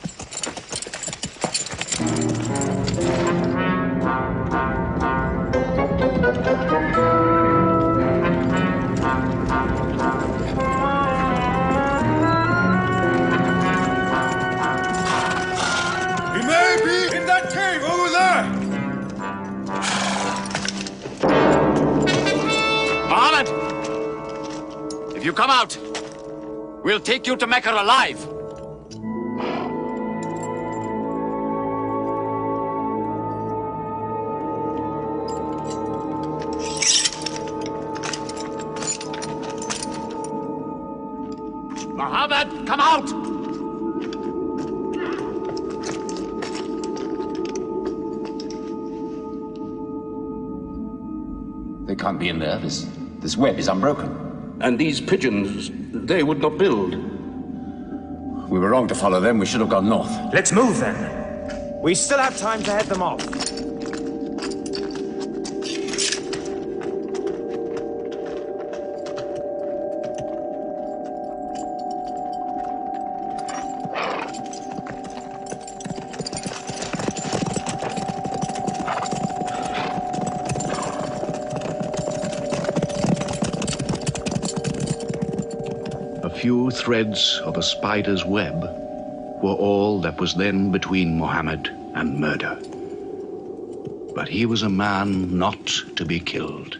He may be in that cave over there! Muhammad! If you come out, we'll take you to Mecca alive. Muhammad, come out! They can't be in there. This web is unbroken. And these pigeons, they would not build. We were wrong to follow them. We should have gone north. Let's move then. We still have time to head them off. Few threads of a spider's web were all that was then between Mohammed and murder. But he was a man not to be killed.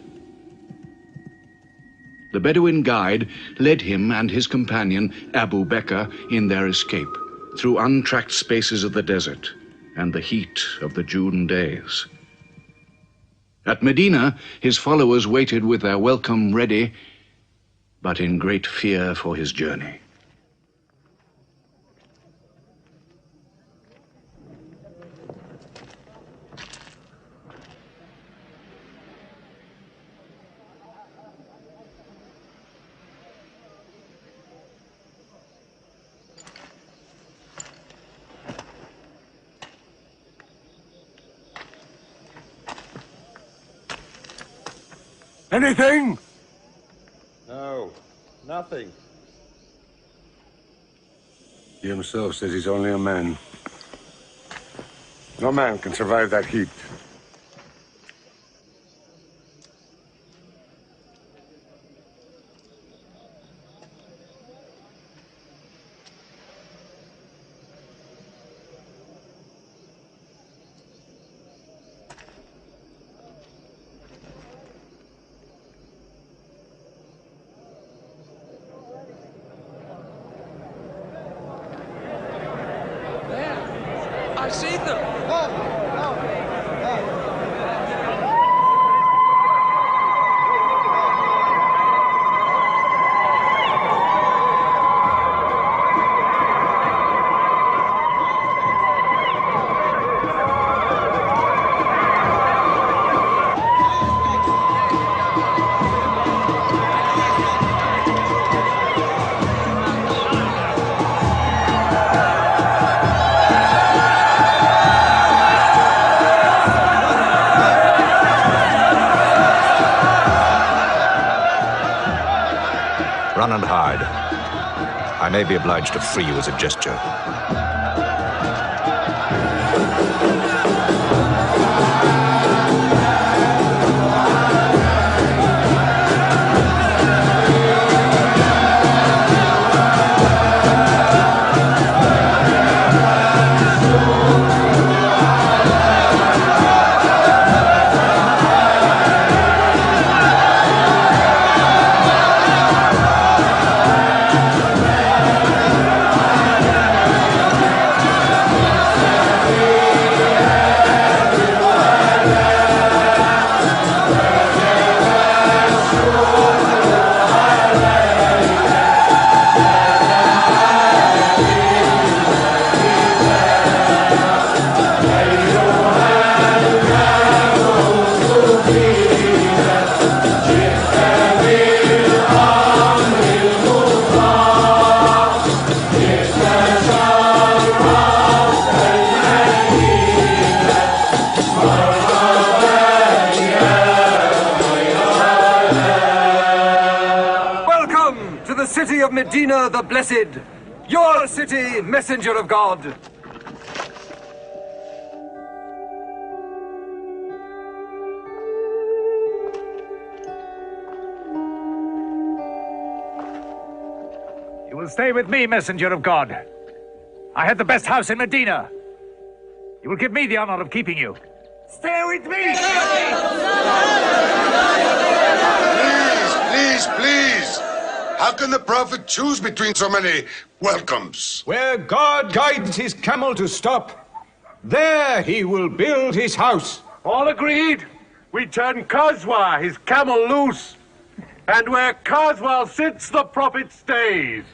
The Bedouin guide led him and his companion, Abu Bakr, in their escape through untracked spaces of the desert and the heat of the June days. At Medina, his followers waited with their welcome ready, but in great fear for his journey. Anything? No, nothing. He himself says he's only a man. No man can survive that heat. I've seen them. Run and hide. I may be obliged to free you as a gesture. City of Medina the Blessed, your city, messenger of God. You will stay with me, messenger of God. I had the best house in Medina. You will give me the honor of keeping you. Stay with me! Please! How can the Prophet choose between so many welcomes? Where God guides his camel to stop, there he will build his house. All agreed. We turn Kazwa, his camel, loose. And where Kazwa sits, the Prophet stays.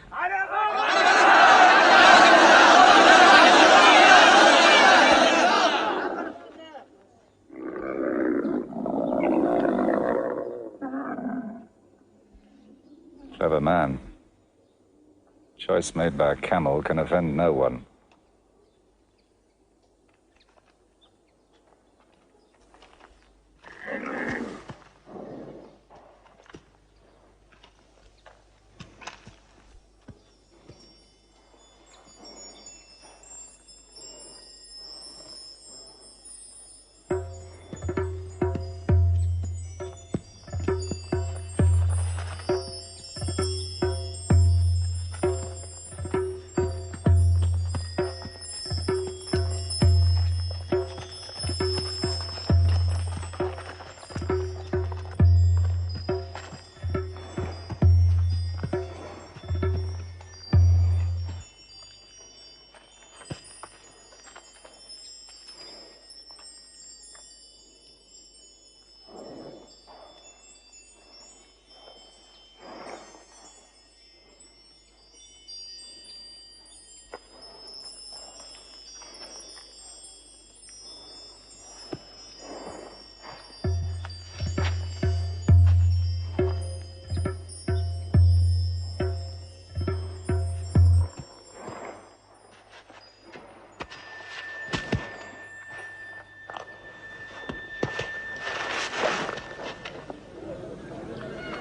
Clever man. Choice made by a camel can offend no one.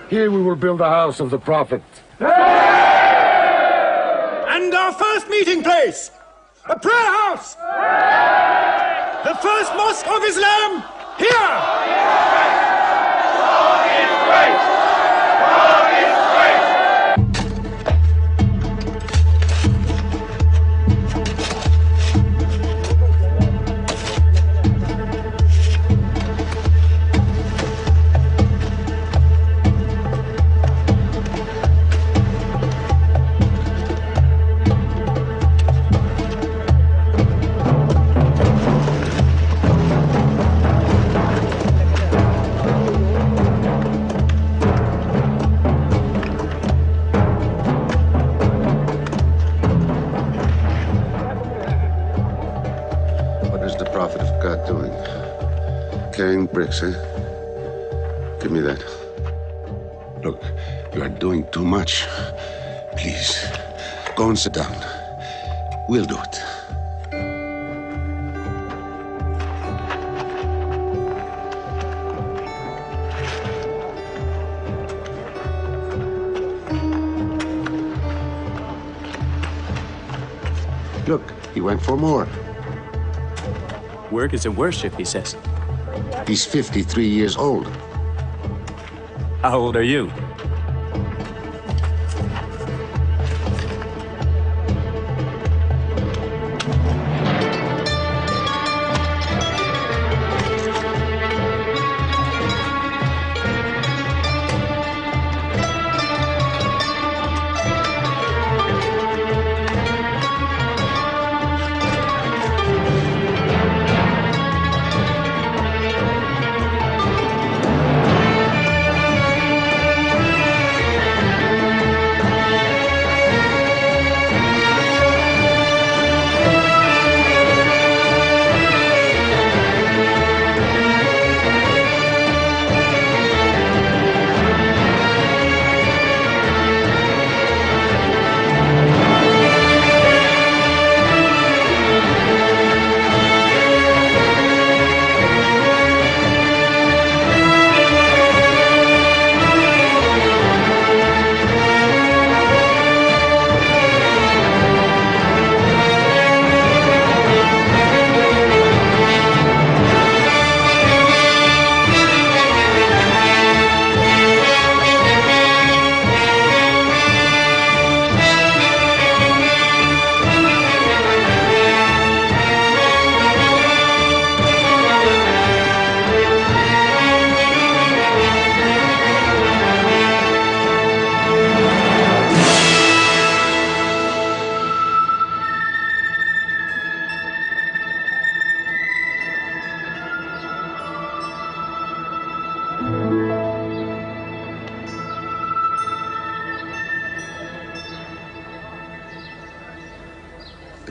Here we will build the house of the Prophet. And our first meeting place, a prayer house. The first mosque of Islam, here. God is great. God is great. bricks, eh? Give me that. Look, you are doing too much. Please, go and sit down. We'll do it. Look, he went for more. Work is a worship, he says. He's 53 years old. How old are you?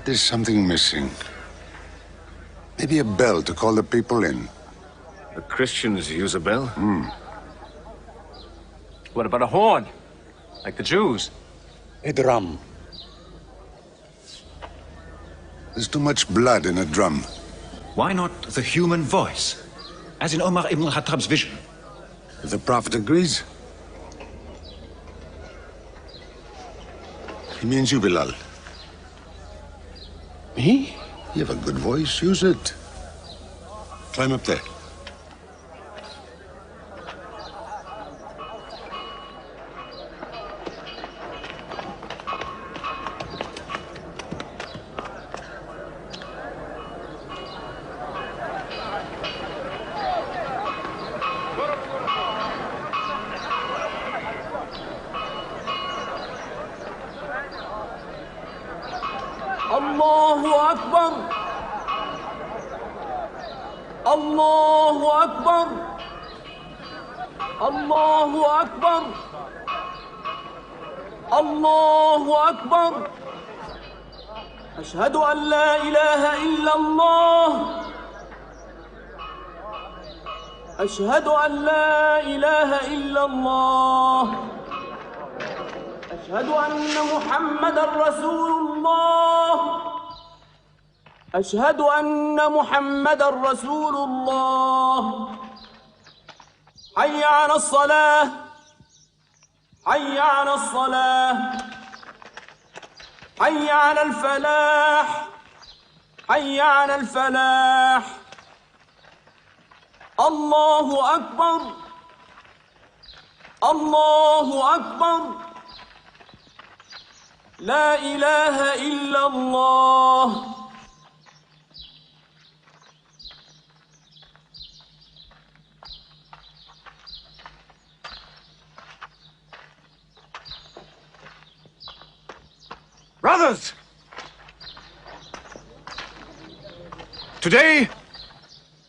But there's something missing. Maybe a bell to call the people in. The Christians use a bell? What about a horn? Like the Jews? A drum. There's too much blood in a drum. Why not the human voice? As in Omar ibn al-Khattab's vision. If the Prophet agrees. He means you, Bilal. Me? You have a good voice. Use it. Climb up there. الله أكبر الله أكبر الله أكبر الله أكبر أشهد أن لا إله إلا الله أشهد أن لا إله إلا الله أشهد أن محمدًا رسول الله أشهد أن محمدًا رسول الله حي على الصلاة حي على الصلاة حي على الفلاح حي على الفلاح الله أكبر الله أكبر لا إله إلا الله Brothers! Today,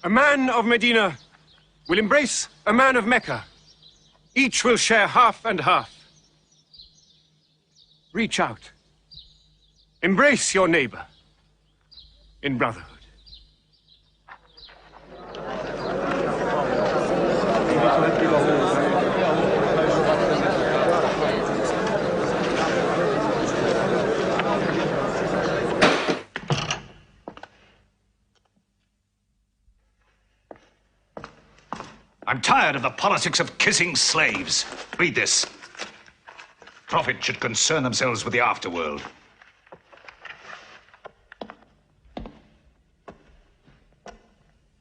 a man of Medina will embrace a man of Mecca. Each will share half and half. Reach out. Embrace your neighbor in brotherhood. I'm tired of the politics of kissing slaves. Read this. Prophets should concern themselves with the afterworld.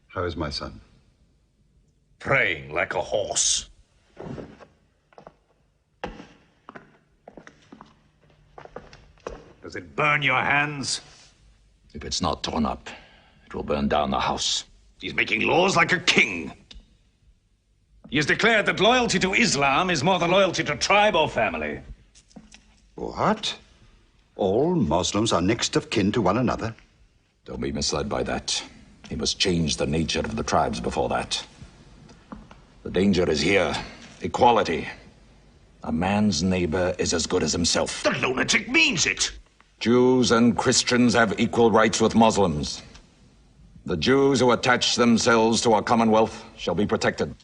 How is my son? Praying like a horse. Does it burn your hands? If it's not torn up, it will burn down the house. He's making laws like a king. He has declared that loyalty to Islam is more than loyalty to tribe or family. What? All Muslims are next of kin to one another? Don't be misled by that. He must change the nature of the tribes before that. The danger is here. Equality. A man's neighbor is as good as himself. The lunatic means it. Jews and Christians have equal rights with Muslims. The Jews who attach themselves to our commonwealth shall be protected.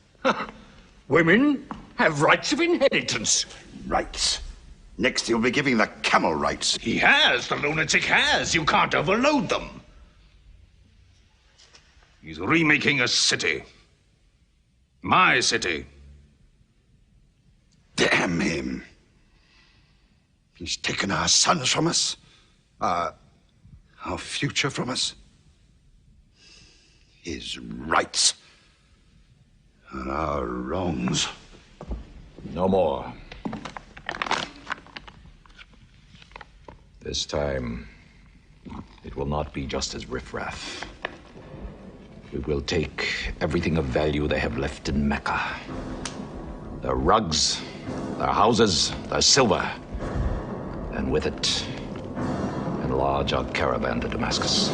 Women have rights of inheritance. Rights? Next he'll be giving the camel rights. He has. The lunatic has. You can't overload them. He's remaking a city. My city. Damn him. He's taken our sons from us. Our future from us. His rights. And our wrongs. No more. This time, it will not be just as riffraff. We will take everything of value they have left in Mecca. Their rugs, their houses, their silver. And with it, enlarge our caravan to Damascus.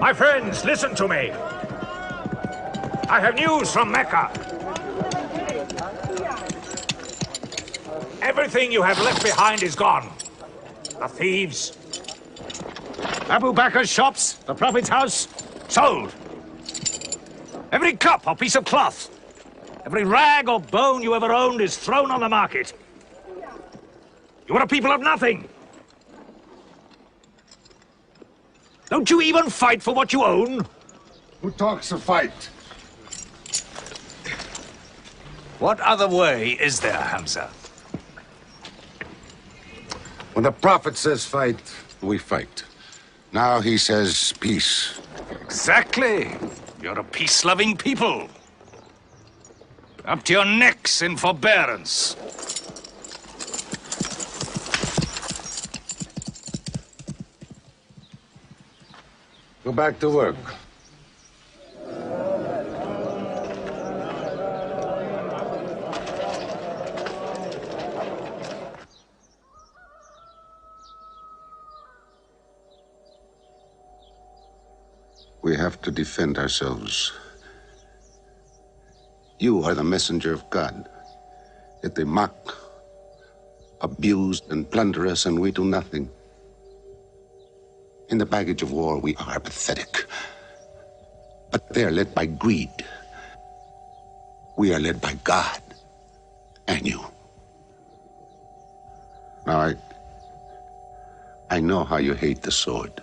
My friends, listen to me. I have news from Mecca. Everything you have left behind is gone. The thieves. Abu Bakr's shops, the Prophet's house, sold. Every cup or piece of cloth, every rag or bone you ever owned is thrown on the market. You are a people of nothing. Don't you even fight for what you own? Who talks of fight? What other way is there, Hamza? When the Prophet says fight, we fight. Now he says peace. Exactly. You're a peace-loving people. Up to your necks in forbearance. Go back to work. We have to defend ourselves. You are the messenger of God. Yet they mock, abuse, and plunder us, and we do nothing. In the baggage of war, we are pathetic. But they are led by greed. We are led by God and you. Now, I know how you hate the sword.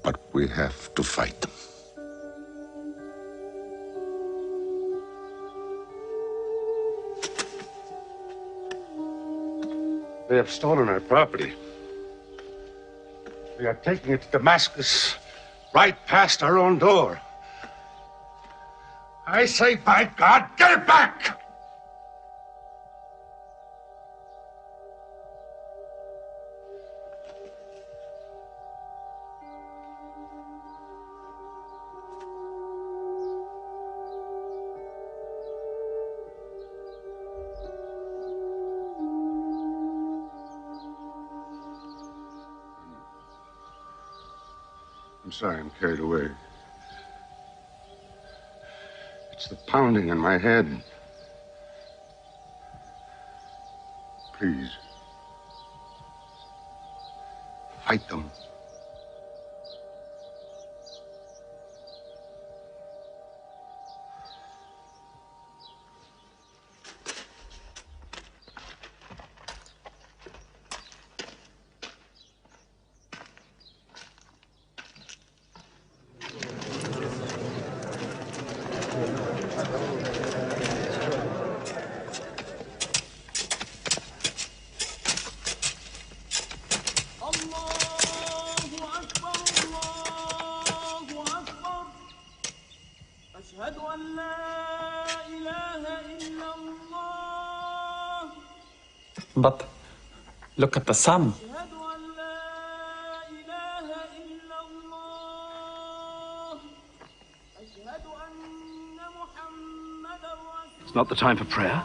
But we have to fight them. They have stolen our property. We are taking it to Damascus, right past our own door. I say, by God, get it back! I'm sorry, I'm carried away. The pounding in my head. Please. Fight them. But look at the sun. It's not the time for prayer.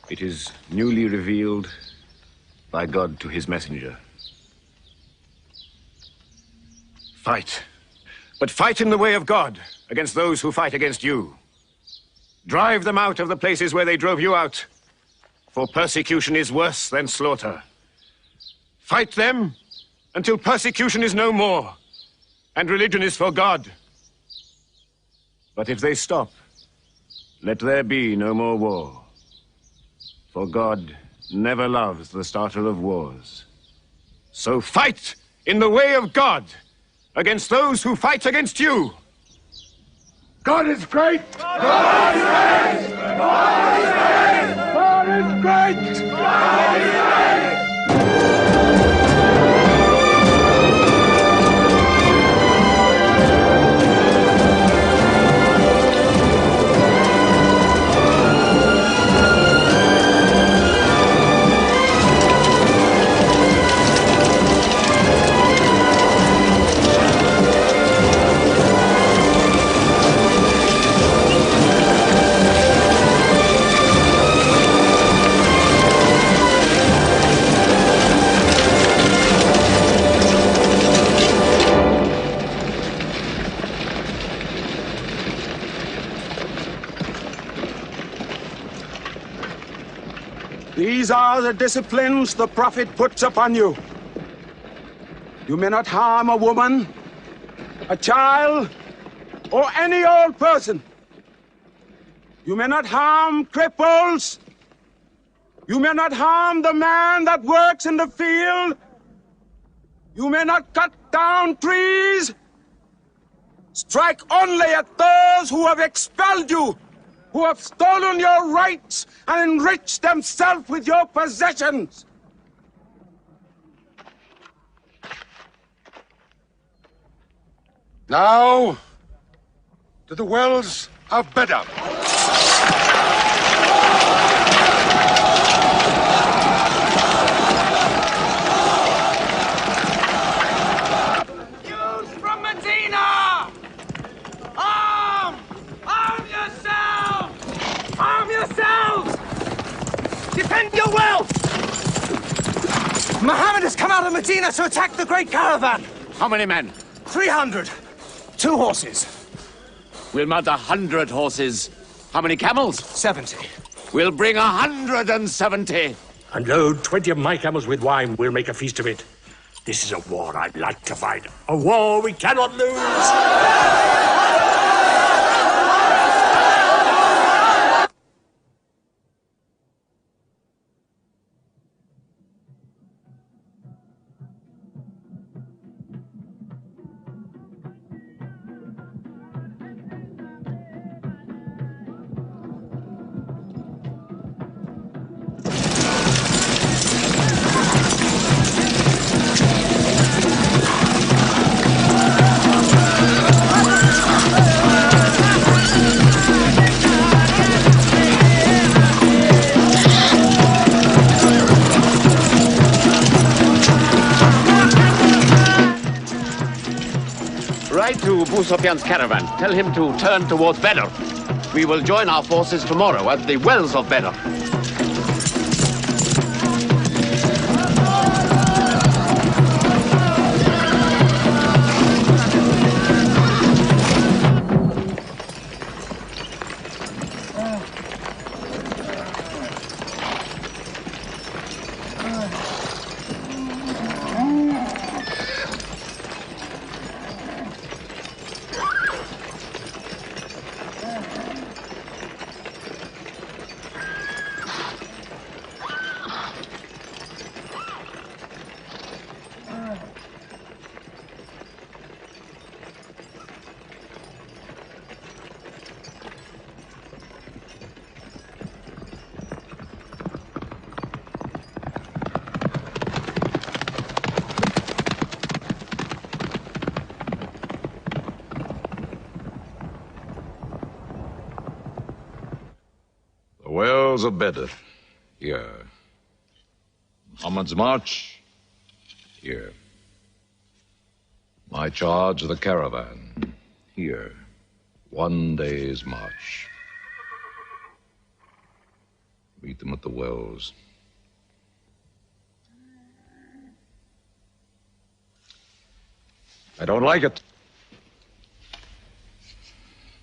It is newly revealed by God to his messenger. Fight. But fight in the way of God against those who fight against you. Drive them out of the places where they drove you out, for persecution is worse than slaughter. Fight them until persecution is no more, and religion is for God. But if they stop, let there be no more war. For God never loves the starter of wars. So fight in the way of God against those who fight against you. God is great! God is great! God is great! God is great! God is great! These are the disciplines the prophet puts upon you. You may not harm a woman, a child, or any old person. You may not harm cripples. You may not harm the man that works in the field. You may not cut down trees. Strike only at those who have expelled you, who have stolen your rights and enriched themselves with your possessions. Now, to the wells of Bedab. Jews from Medina! Arm! Arm yourselves! Arm yourselves! Defend your wealth! Muhammad has come out of Medina to attack the great caravan. How many men? 300. 2 horses. We'll mount 100 horses. How many camels? 70. We'll bring 170. And load 20 of my camels with wine. We'll make a feast of it. This is a war I'd like to fight. A war we cannot lose. Write to Abu Sufyan's caravan. Tell him to turn towards Badr. We will join our forces tomorrow at the wells of Badr. Wells of Badr, here. Muhammad's march, here. My charge of the caravan, here. 1 day's march. Meet them at the wells. I don't like it.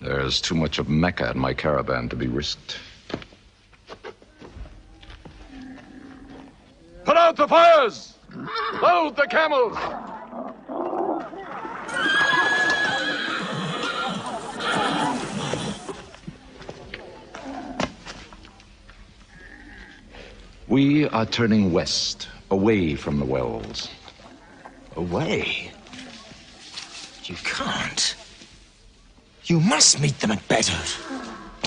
There's too much of Mecca in my caravan to be risked. Put out the fires! Load the camels! We are turning west, away from the wells. Away? You can't. You must meet them at Badr.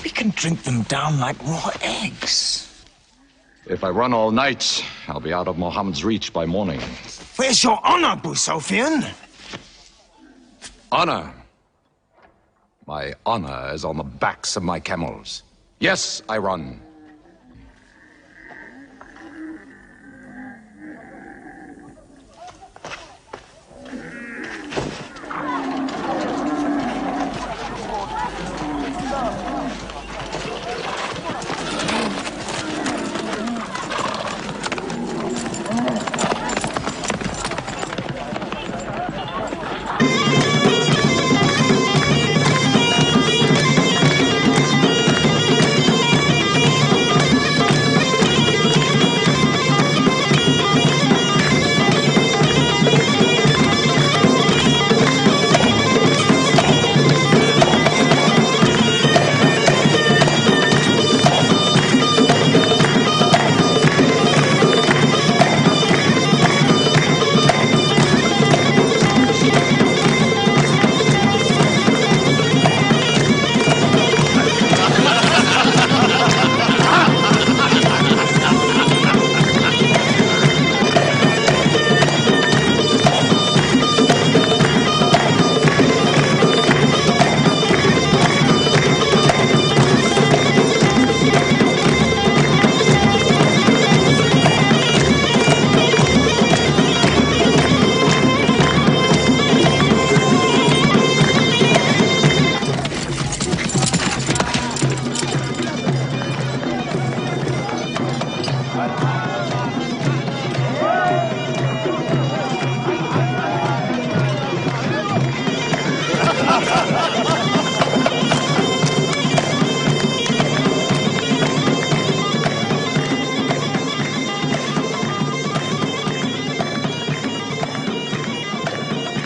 We can drink them down like raw eggs. If I run all night, I'll be out of Muhammad's reach by morning. Where's your honor, Abu Sufyan? Honor? My honor is on the backs of my camels. Yes, I run.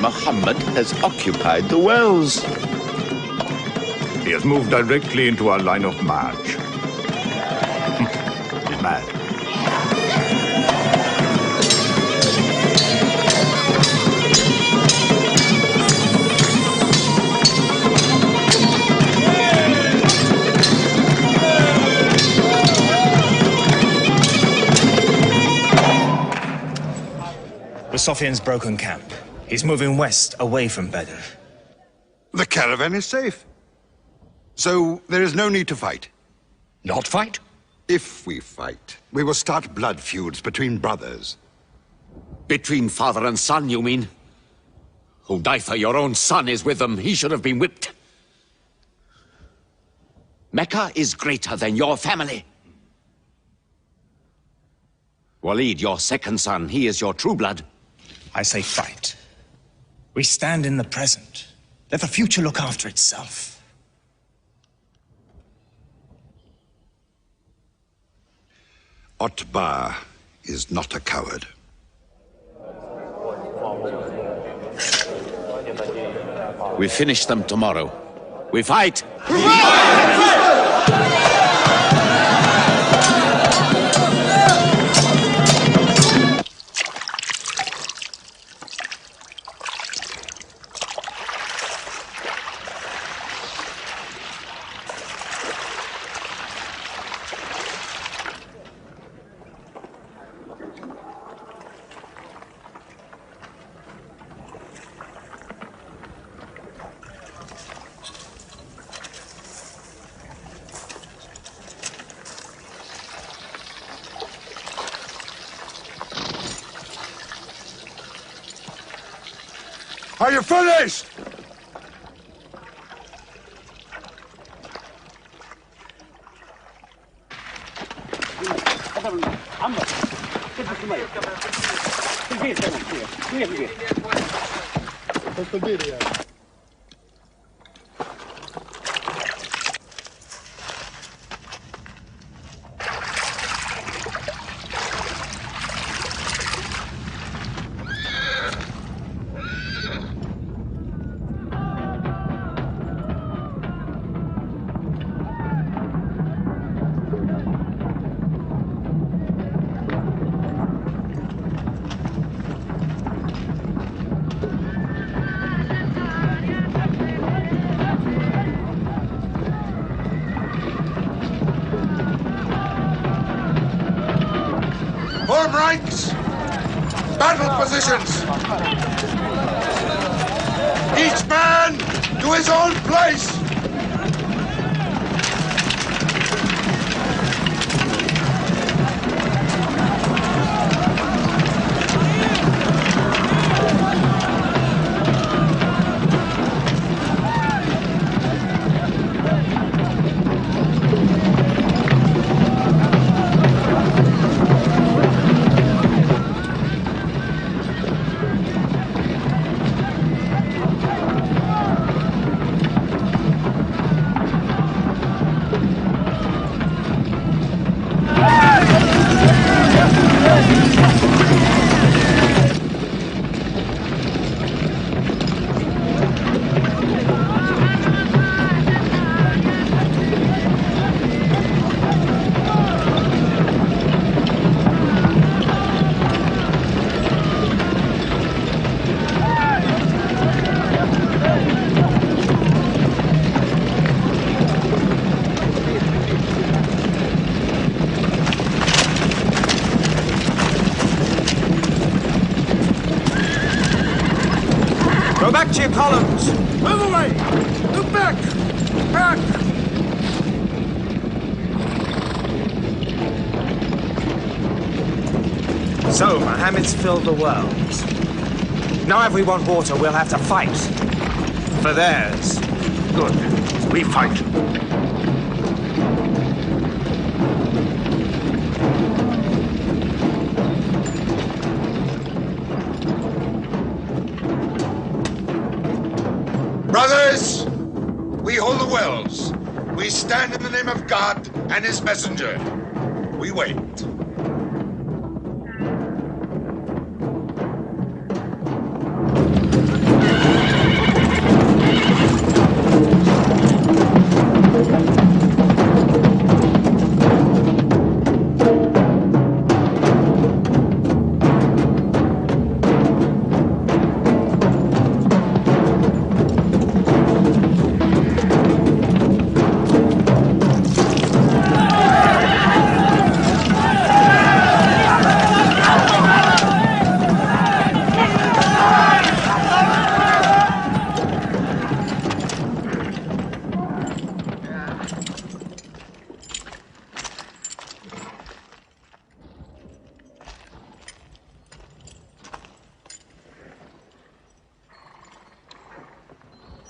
Muhammad has occupied the wells. He has moved directly into our line of march. He's mad. Sufyan's broken camp. He's moving west, away from Badr. The caravan is safe. So there is no need to fight. Not fight? If we fight, we will start blood feuds between brothers. Between father and son, you mean? Hudayfa, your own son, is with them. He should have been whipped. Mecca is greater than your family. Walid, your second son, he is your true blood. I say fight. We stand in the present. Let the future look after itself. Otbar is not a coward. We finish them tomorrow. We fight! Are you finished? Form ranks! Battle positions! Each man to his own place! Go back to your columns! Move away! Move back! Back! So, Mohammed's filled the world. Now if we want water, we'll have to fight. For theirs. Good. We fight. Brothers, we hold the wells. We stand in the name of God and his messenger. We wait.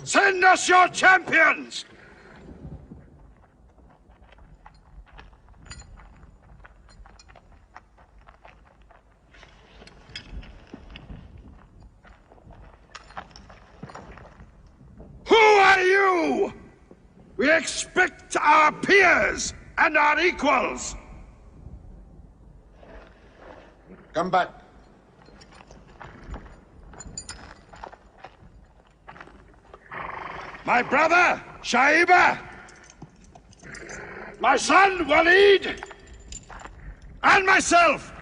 Send us your champions! Who are you? We expect our peers and our equals. Come back. My brother, Shaiba. My son, Walid. And myself.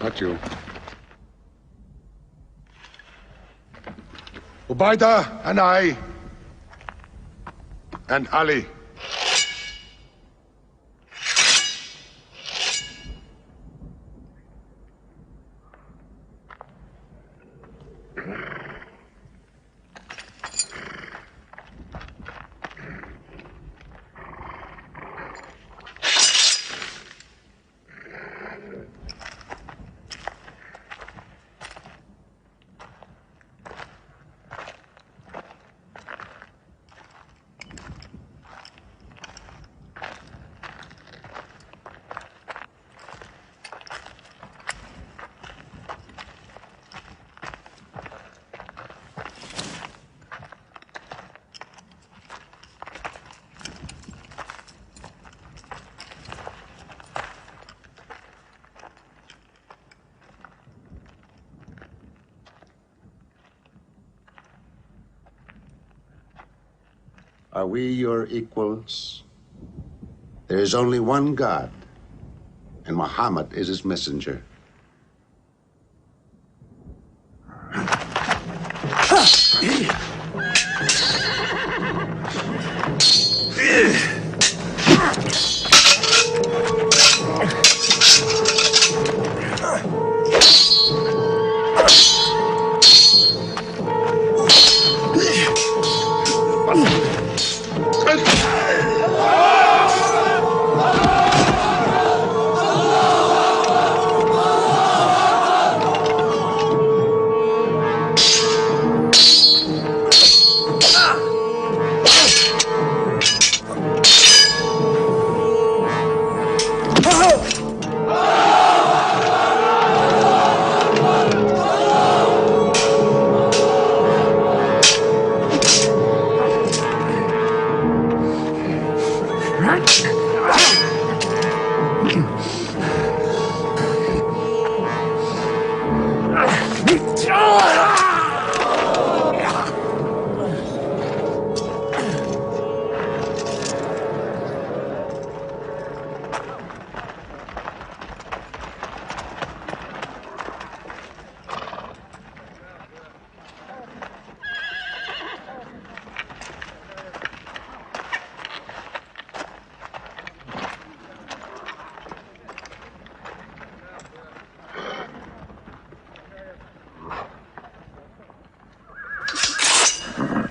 Not you. Ubaidah and I. And Ali. Are we your equals? There is only one God, and Muhammad is his messenger.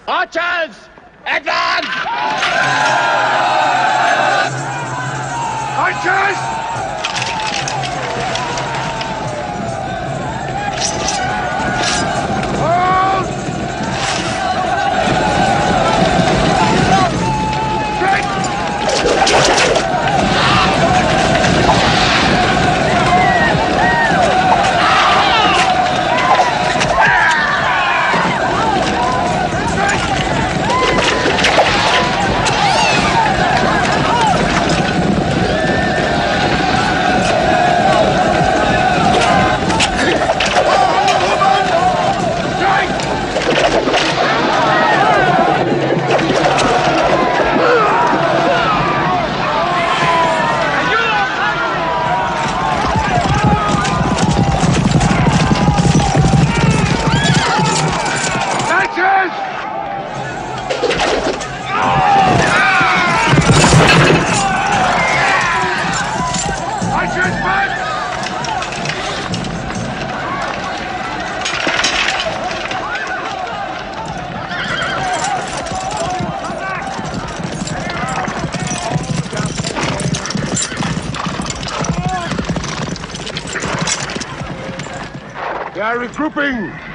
Archers! Advance! Archers! are regrouping.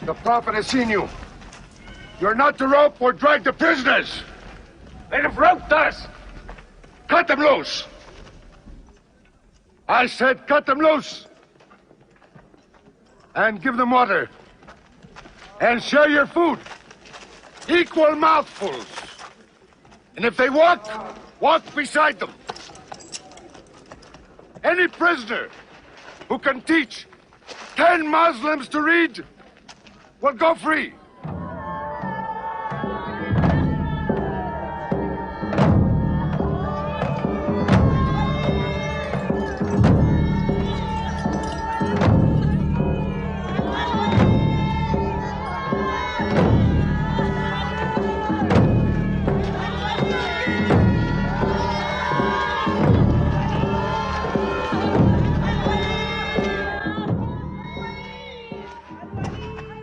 The Prophet has seen you. You're not to rope or drag the prisoners. They have roped us. Cut them loose. I said cut them loose. And give them water. And share your food. Equal mouthfuls. And if they walk, walk beside them. Any prisoner who can teach 10 Muslims to read will go free.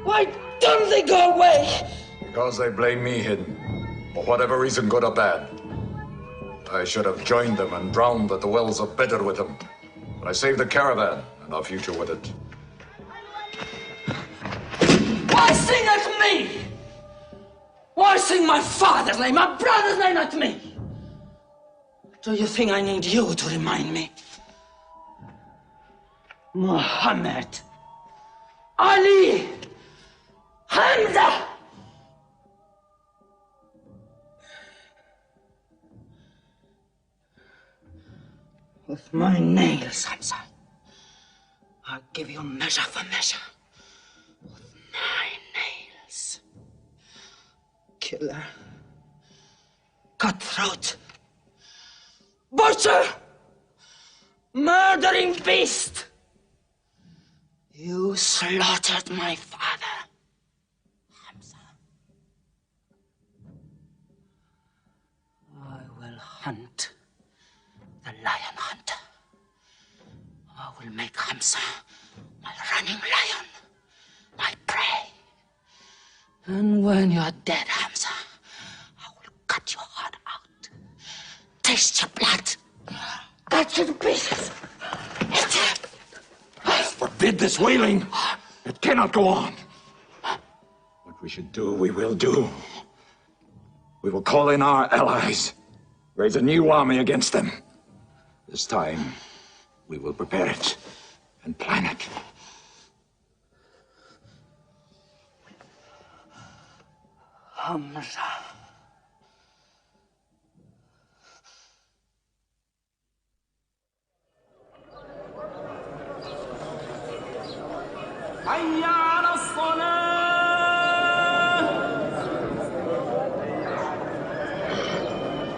Why don't they go away? Because they blame me, Hidden. For whatever reason, good or bad. I should have joined them and drowned at the wells of Bedr with them. But I saved the caravan and our future with it. Why sing at me? Why sing my father's name, my brother's name at me? Do you think I need you to remind me? Muhammad, Ali, Hamza. With my nails, Hamza, I'll give you measure for measure. With my nails. Killer. Cutthroat. Butcher. Murdering beast. You slaughtered my father, Hamza. I will hunt the lion hunter. I will make Hamza my running lion, my prey. And when you're dead, Hamza, I will cut your heart out, taste your blood, cut you to pieces, eat it. Forbid this wailing. It cannot go on. What we should do, we will do. We will call in our allies, raise a new army against them. This time, we will prepare it and plan it. Hamza. حي على الصلاة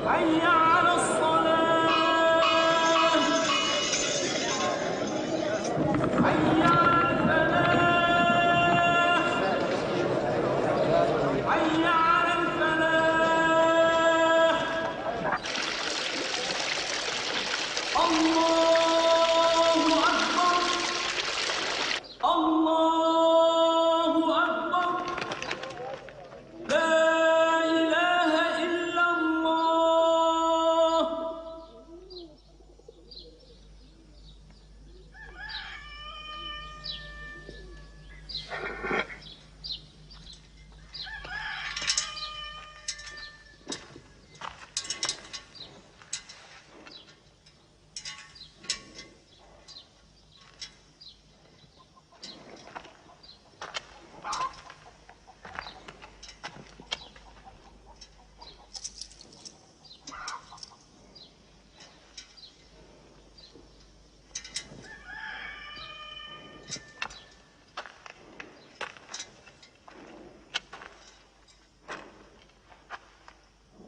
حي على الصلاة حي على الفلاح حي على الفلاح الله أكبر الله أكبر لا إله إلا الله.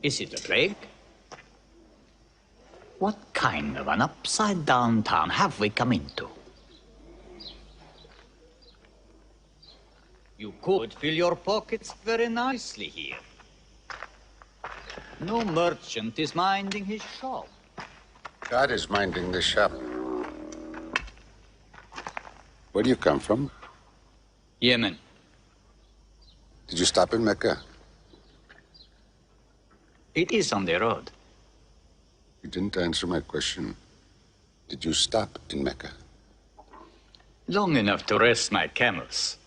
Is it a plague? What kind of an upside-down town have we come into? You could fill your pockets very nicely here. No merchant is minding his shop. God is minding the shop. Where do you come from? Yemen. Did you stop in Mecca? It is on the road. You didn't answer my question. Did you stop in Mecca? Long enough to rest my camels.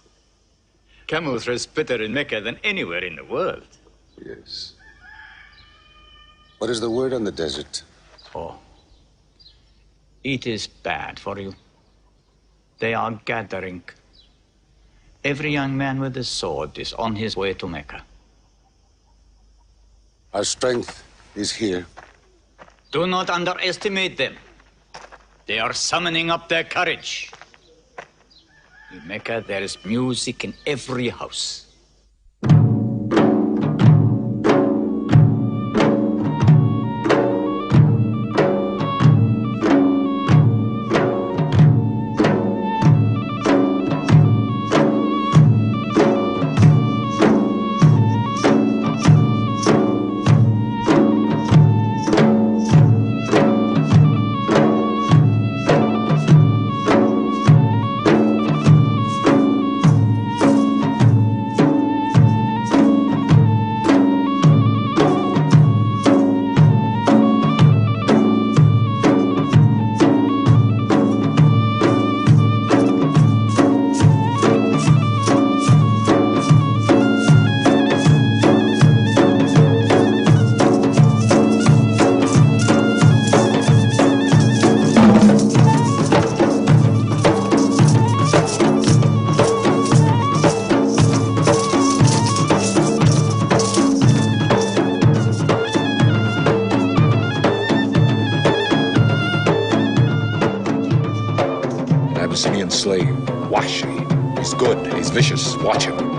Camels rest better in Mecca than anywhere in the world. Yes. What is the word on the desert? Oh. It is bad for you. They are gathering. Every young man with a sword is on his way to Mecca. Our strength is here. Do not underestimate them. They are summoning up their courage. In Mecca, there is music in every house. Arabian slave, Washi. He's good, he's vicious. Watch him.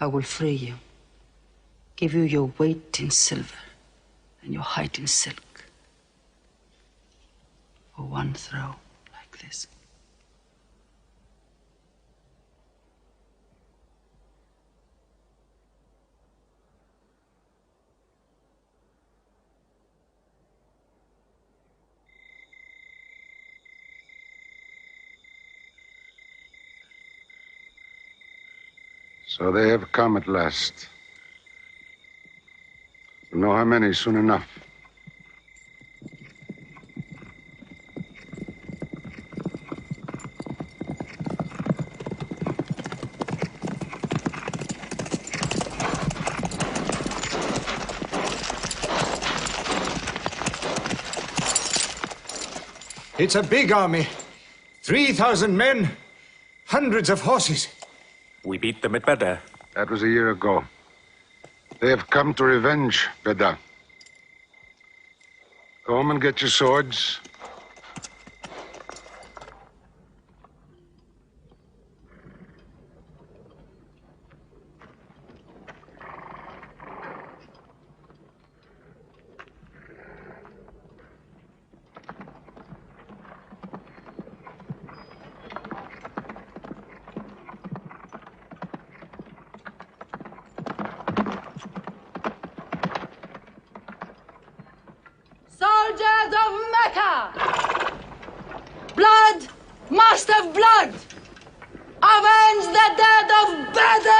I will free you, give you your weight in silver and your height in silk for one throw like this. So they have come at last. We'll know how many soon enough. It's a big army. 3,000 men, hundreds of horses. We beat them at Badr. That was a year ago. They have come to revenge, Badr. Go home and get your swords. Soldiers of Mecca! Blood must have blood! Avenge the dead of Badr!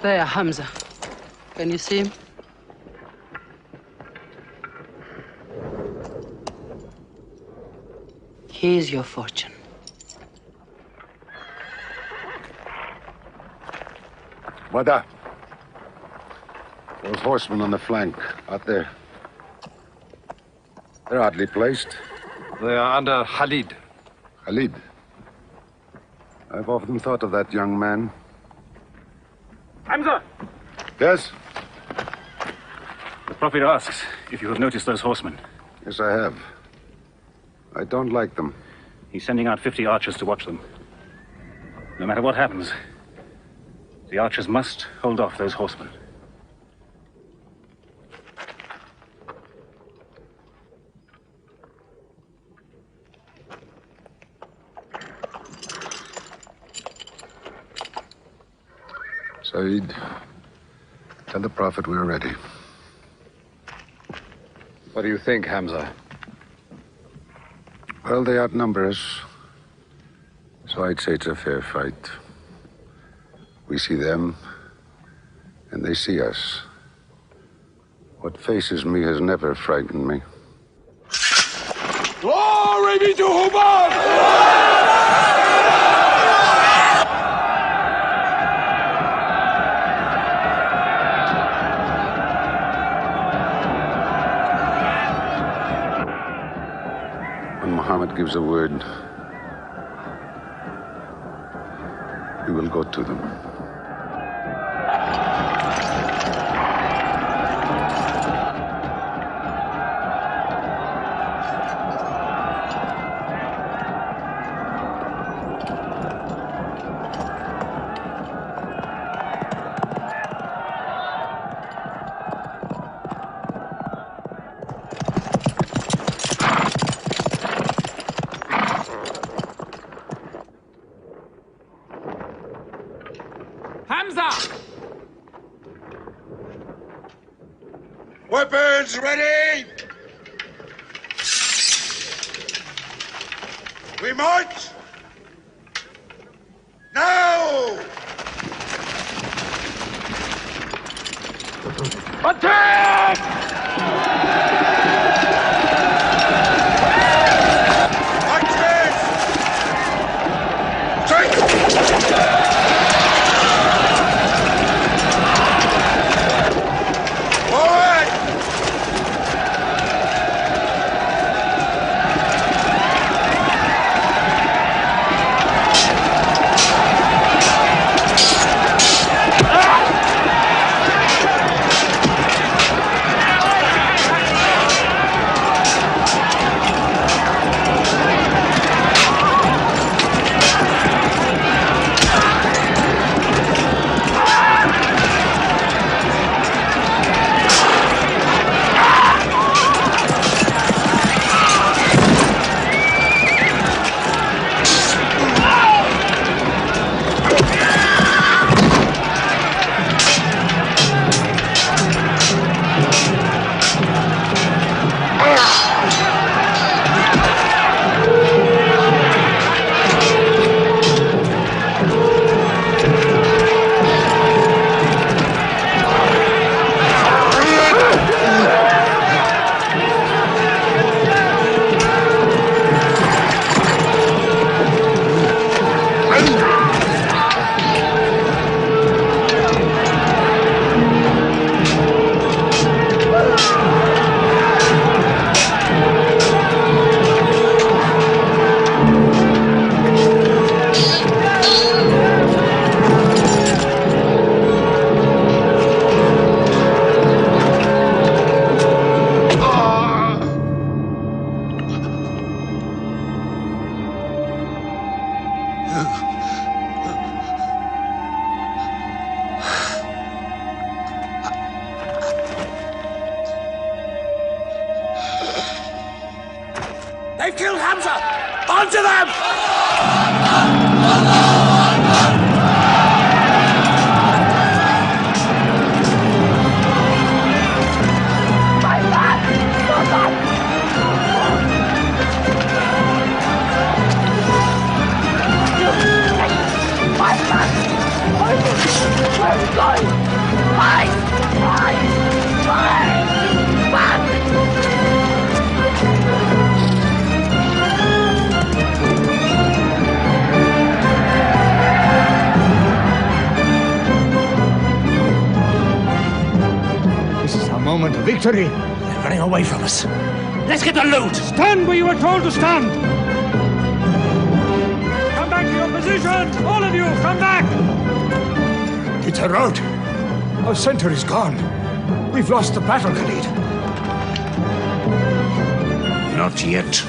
There, Hamza. Can you see him? Here's your fortune. Wada. Those horsemen on the flank, out there. They're oddly placed. They are under Khalid. Khalid. I've often thought of that young man. Hamza! Yes? The Prophet asks if you have noticed those horsemen. Yes, I have. I don't like them. He's sending out 50 archers to watch them. No matter what happens, the archers must hold off those horsemen. Saeed, tell the Prophet we're ready. What do you think, Hamza? Well, they outnumber us. So I'd say it's a fair fight. We see them, and they see us. What faces me has never frightened me. Glory be to Hubbard! gives a word, we will go to them. Weapons ready! We march! Now! Attack! They've killed Hamza! Onto them! This is our moment of victory. They're running away from us. Let's get the loot! Stand where you were told to stand! Come back to your position! All of you, come back! It's a rout. Our center is gone. We've lost the battle, Khalid. Not yet.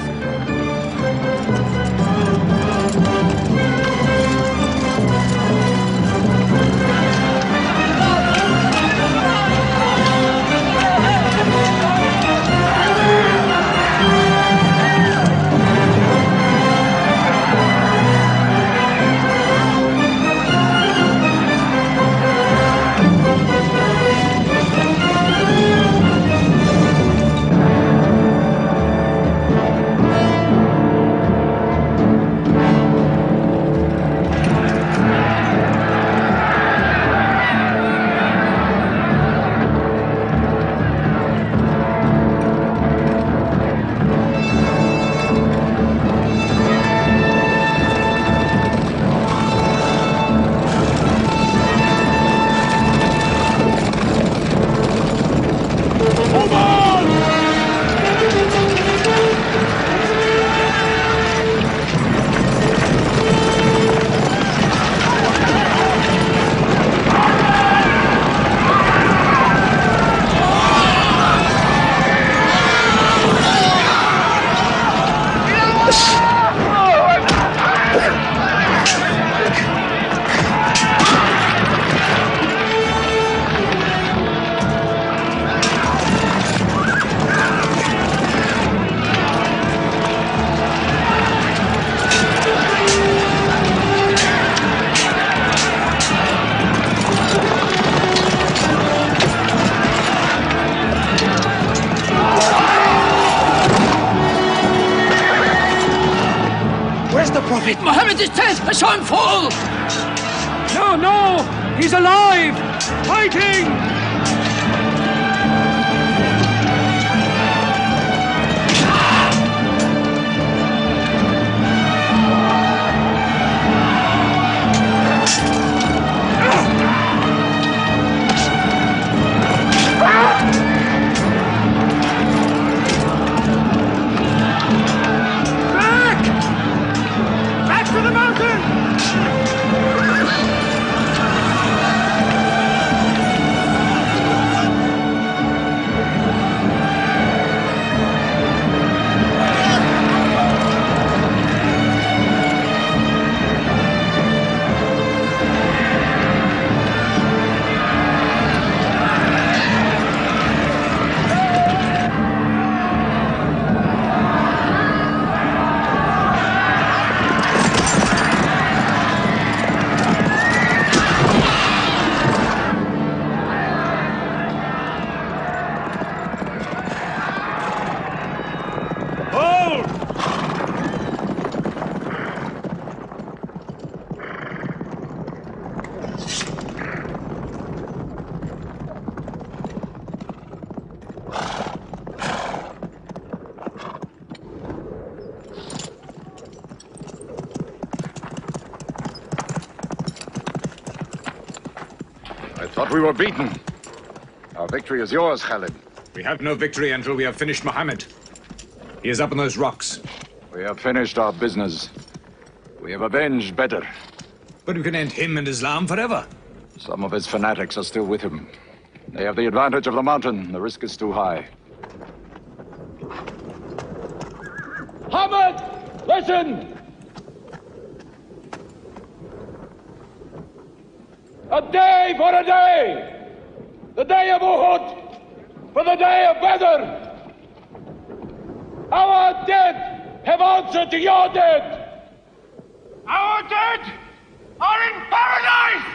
his tent! I saw him fall! No, no! He's alive! Fighting! Back to the mountain! I thought we were beaten. Our victory is yours, Khalid. We have no victory until we have finished Muhammad. He is up on those rocks. We have finished our business. We have avenged Badr. But we can end him and Islam forever. Some of his fanatics are still with him. They have the advantage of the mountain. The risk is too high. Muhammad, listen! A day for a day! The day of Uhud for the day of Badr! Our dead have answered to your dead! Our dead are in paradise!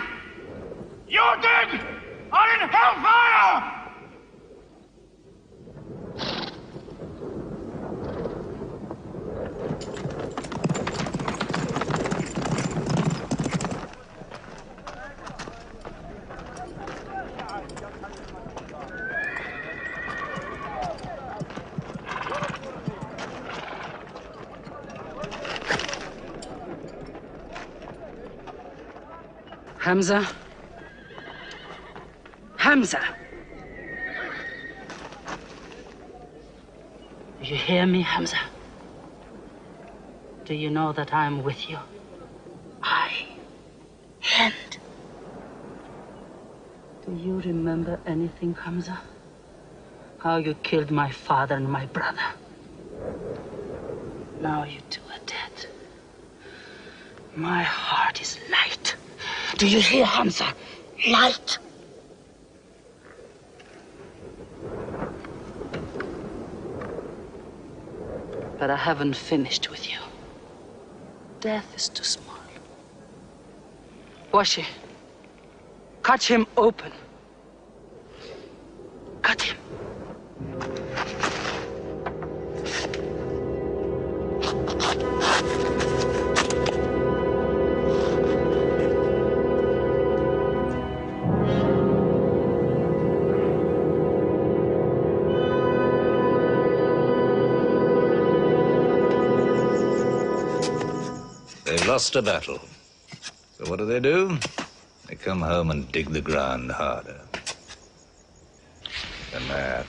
Your dead are in hellfire! Hamza? Hamza! Do you hear me, Hamza? Do you know that I am with you? And do you remember anything, Hamza? How you killed my father and my brother. Now you two are dead. My heart is light. Do you hear, Hamza? Light. But I haven't finished with you. Death is too small. Washi, cut him open. Cut him. They've lost a battle. So what do? They come home and dig the ground harder. They're mad.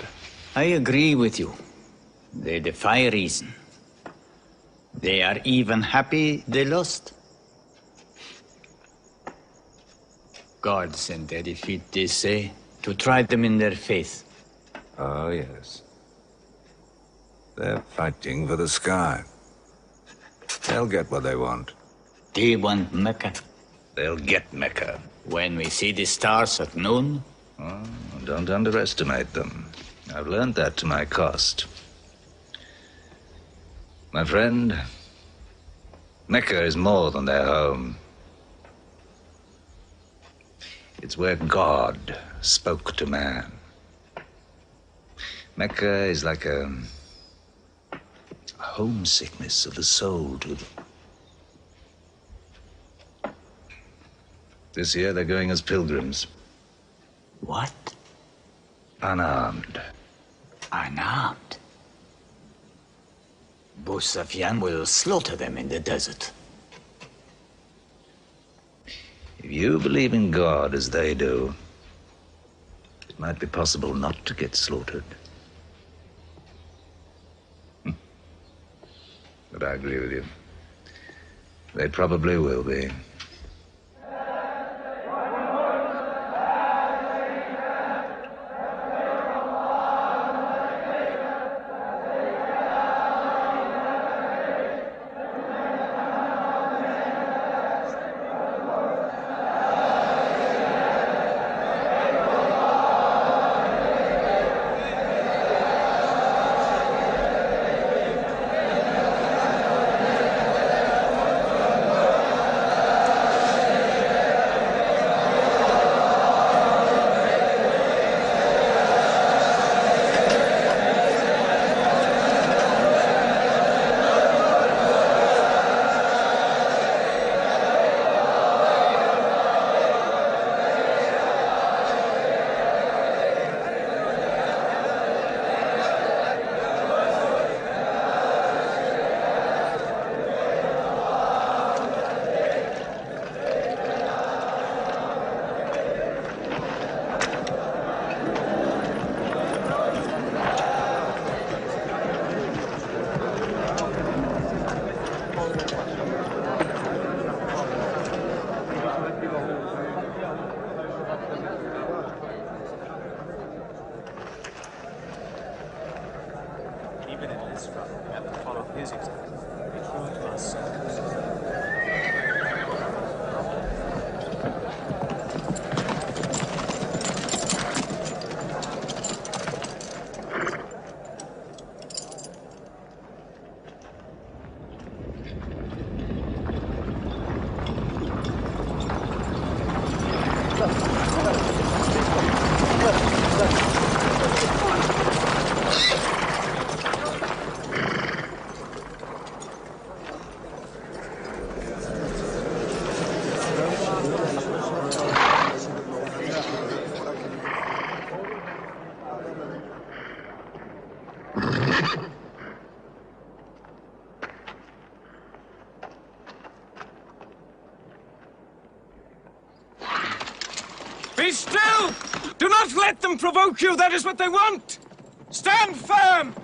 I agree with you. They defy reason. They are even happy they lost. God sent their defeat, they say, to try them in their faith. Oh, yes. They're fighting for the sky. They'll get what they want. They want Mecca. They'll get Mecca. When we see the stars at noon? Oh, don't underestimate them. I've learned that to my cost. My friend, Mecca is more than their home. It's where God spoke to man. Mecca is like a homesickness of the soul to them. This year they're going as pilgrims. What? Unarmed. Unarmed? Abu Sufyan will slaughter them in the desert. If you believe in God as they do, it might be possible not to get slaughtered. But I agree with you. They probably will be. Be still! Do not let them provoke you! That is what they want! Stand firm!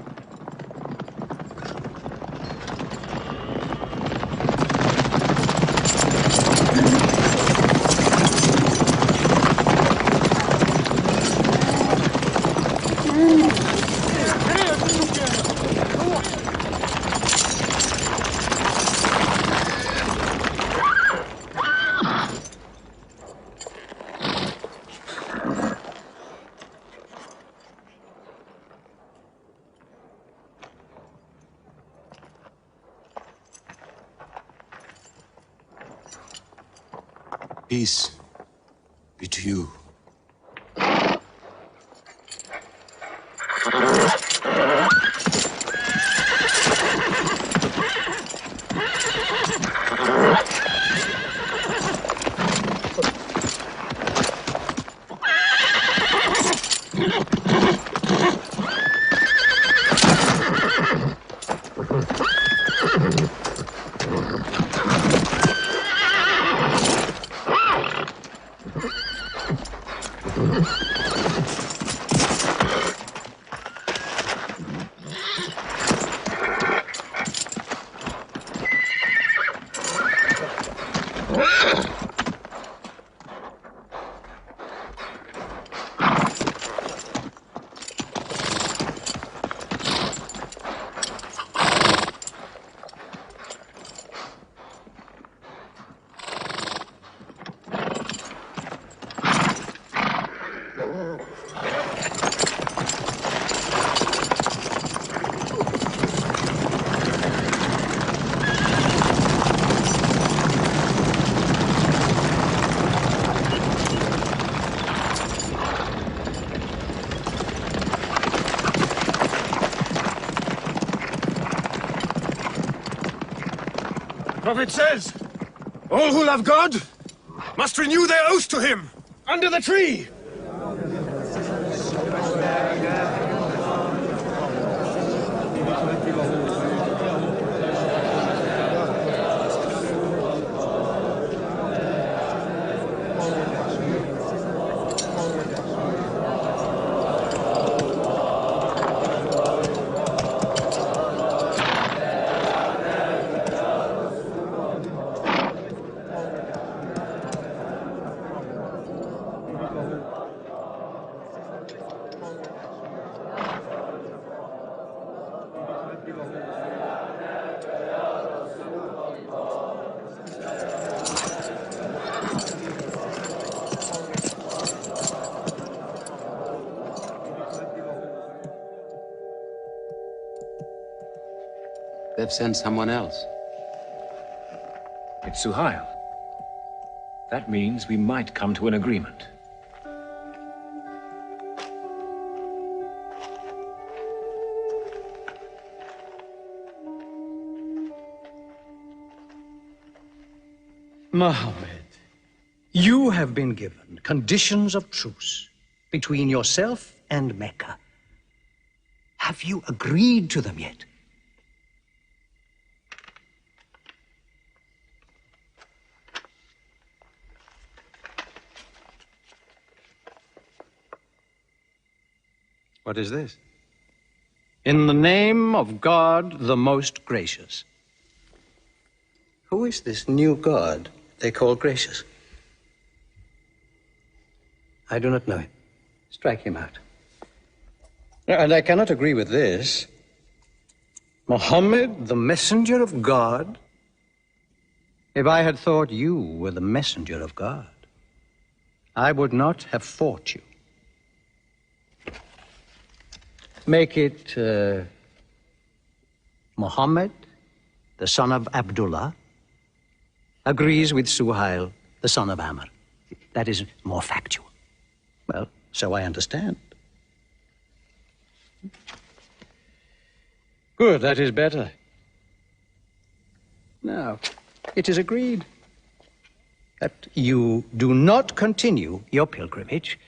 Peace be to you. Prophet says, all who love God must renew their oath to him under the tree. They've sent someone else. It's Suhail. That means we might come to an agreement. Mohammed, you have been given conditions of truce between yourself and Mecca. Have you agreed to them yet? What is this? In the name of God, the most gracious. Who is this new God they call gracious? I do not know him. Strike him out. And I cannot agree with this. Muhammad, the messenger of God? If I had thought you were the messenger of God, I would not have fought you. Make it Muhammad, the son of Abdullah, agrees with Suhail, the son of Amr. That is more factual. Well, so I understand. Good, that is better. Now, it is agreed that you do not continue your pilgrimage.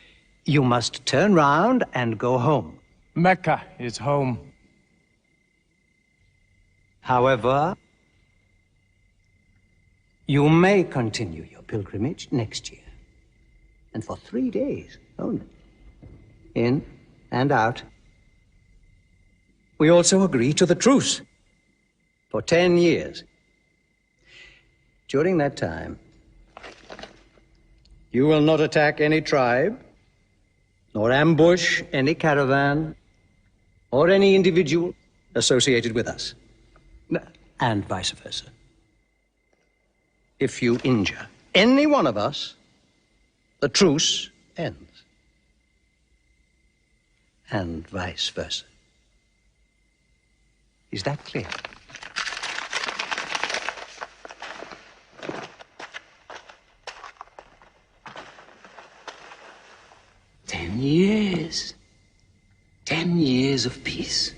You must turn round and go home. Mecca is home. However, you may continue your pilgrimage next year, and for 3 days only, in and out. We also agree to the truce for 10 years. During that time, you will not attack any tribe, nor ambush any caravan, or any individual associated with us, and vice versa. If you injure any one of us, the truce ends, and vice versa. Is that clear? Years. 10 years of peace.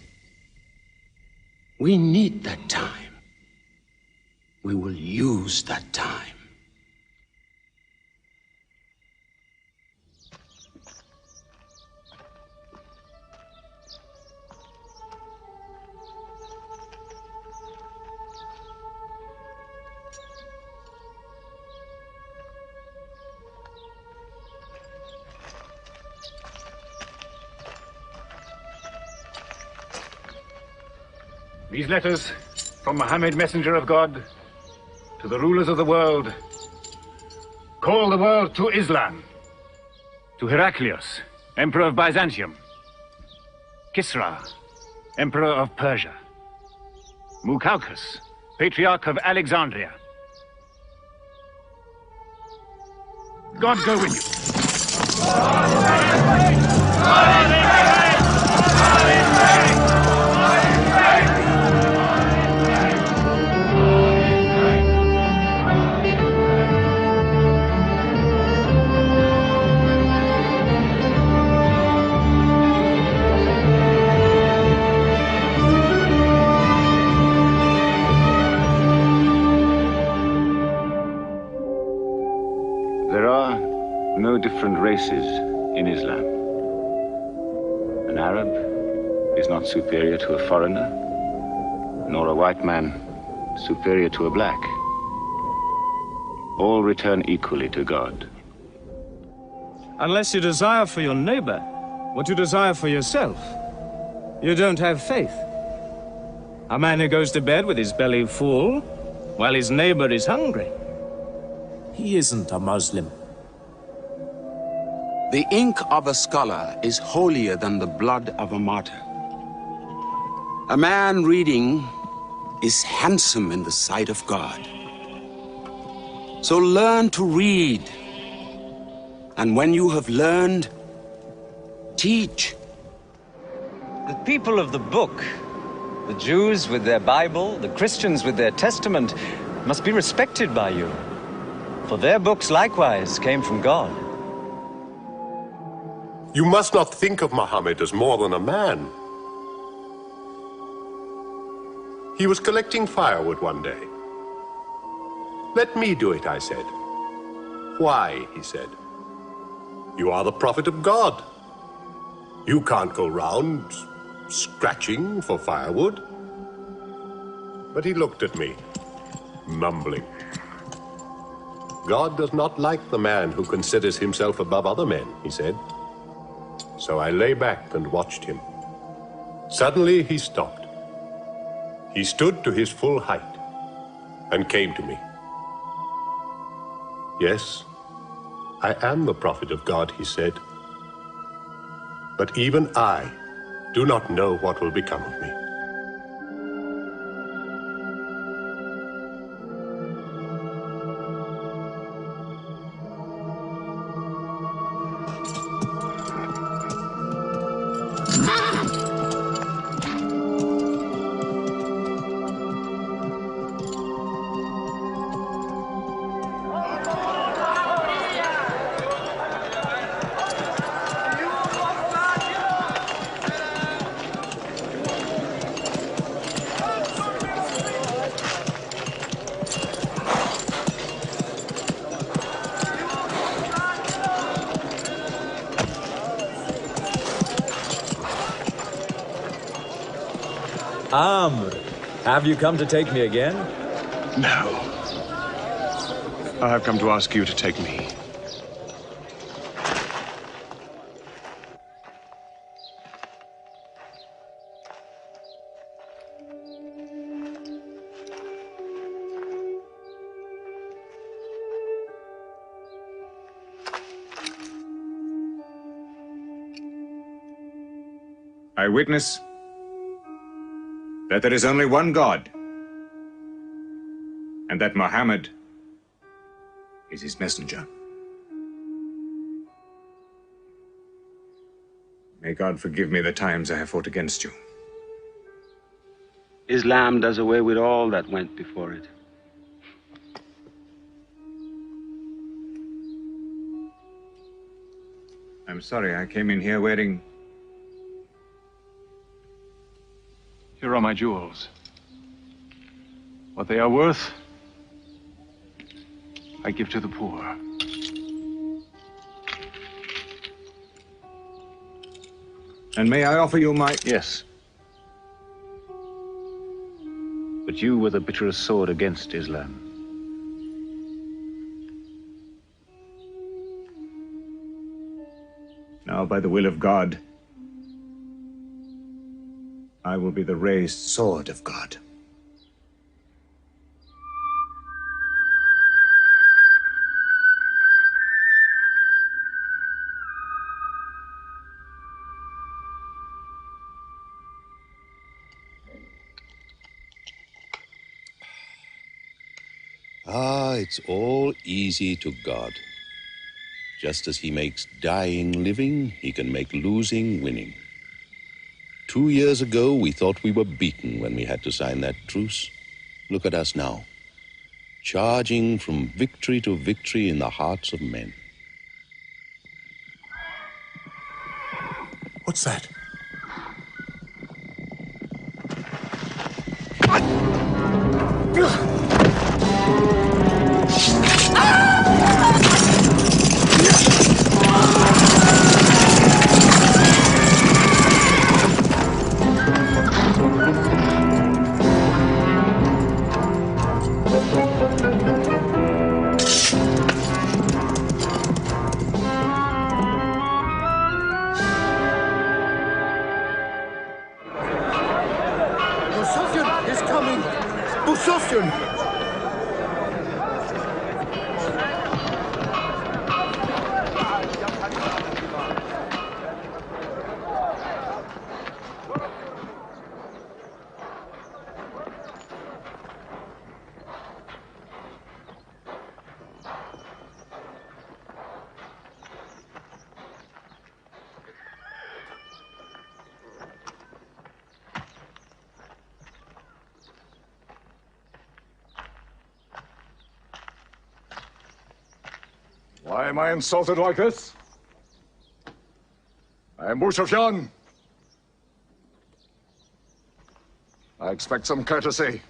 We need that time. We will use that time. These letters from Muhammad, messenger of God, to the rulers of the world. Call the world to Islam. To Heraclius, emperor of Byzantium. Kisra, emperor of Persia. Mukaukis, patriarch of Alexandria. God go with you. There are no different races in Islam. An Arab is not superior to a foreigner, nor a white man superior to a black. All return equally to God. Unless you desire for your neighbor what you desire for yourself, you don't have faith. A man who goes to bed with his belly full, while his neighbor is hungry. He isn't a Muslim. The ink of a scholar is holier than the blood of a martyr. A man reading is handsome in the sight of God. So learn to read. And when you have learned, teach. The people of the book, the Jews with their Bible, the Christians with their Testament, must be respected by you. For their books likewise came from God. You must not think of Muhammad as more than a man. He was collecting firewood one day. Let me do it, I said. Why, he said. You are the prophet of God. You can't go round scratching for firewood. But he looked at me, mumbling. God does not like the man who considers himself above other men, he said. So I lay back and watched him. Suddenly he stopped. He stood to his full height and came to me. Yes, I am the prophet of God, he said. But even I do not know what will become of me. Amr, have you come to take me again? No. I have come to ask you to take me. I witness that there is only one God, and that Muhammad is his messenger. May God forgive me the times I have fought against you. Islam does away with all that went before it. I'm sorry, I came in here wearing... Here are my jewels. What they are worth, I give to the poor. And may I offer you my... Yes. But you were the bitterest sword against Islam. Now, by the will of God, I will be the raised sword of God. Ah, it's all easy to God. Just as he makes dying living, he can make losing winning. 2 years ago, we thought we were beaten when we had to sign that truce. Look at us now, charging from victory to victory in the hearts of men. What's that? Why am I insulted like this? I am Abu Sufyan. I expect some courtesy.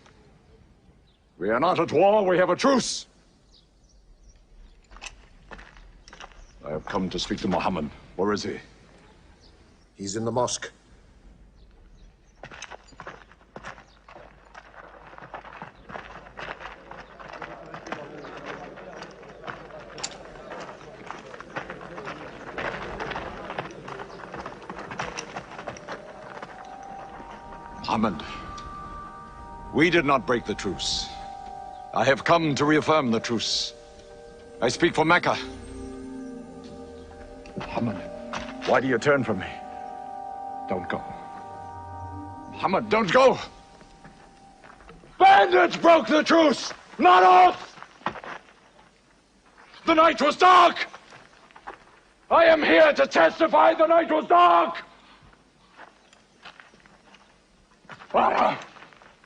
We are not at war, we have a truce. I have come to speak to Muhammad. Where is he? He's in the mosque. Muhammad, we did not break the truce. I have come to reaffirm the truce. I speak for Mecca. Muhammad, why do you turn from me? Don't go. Muhammad, don't go! Bandits broke the truce, not us! The night was dark! I am here to testify the night was dark!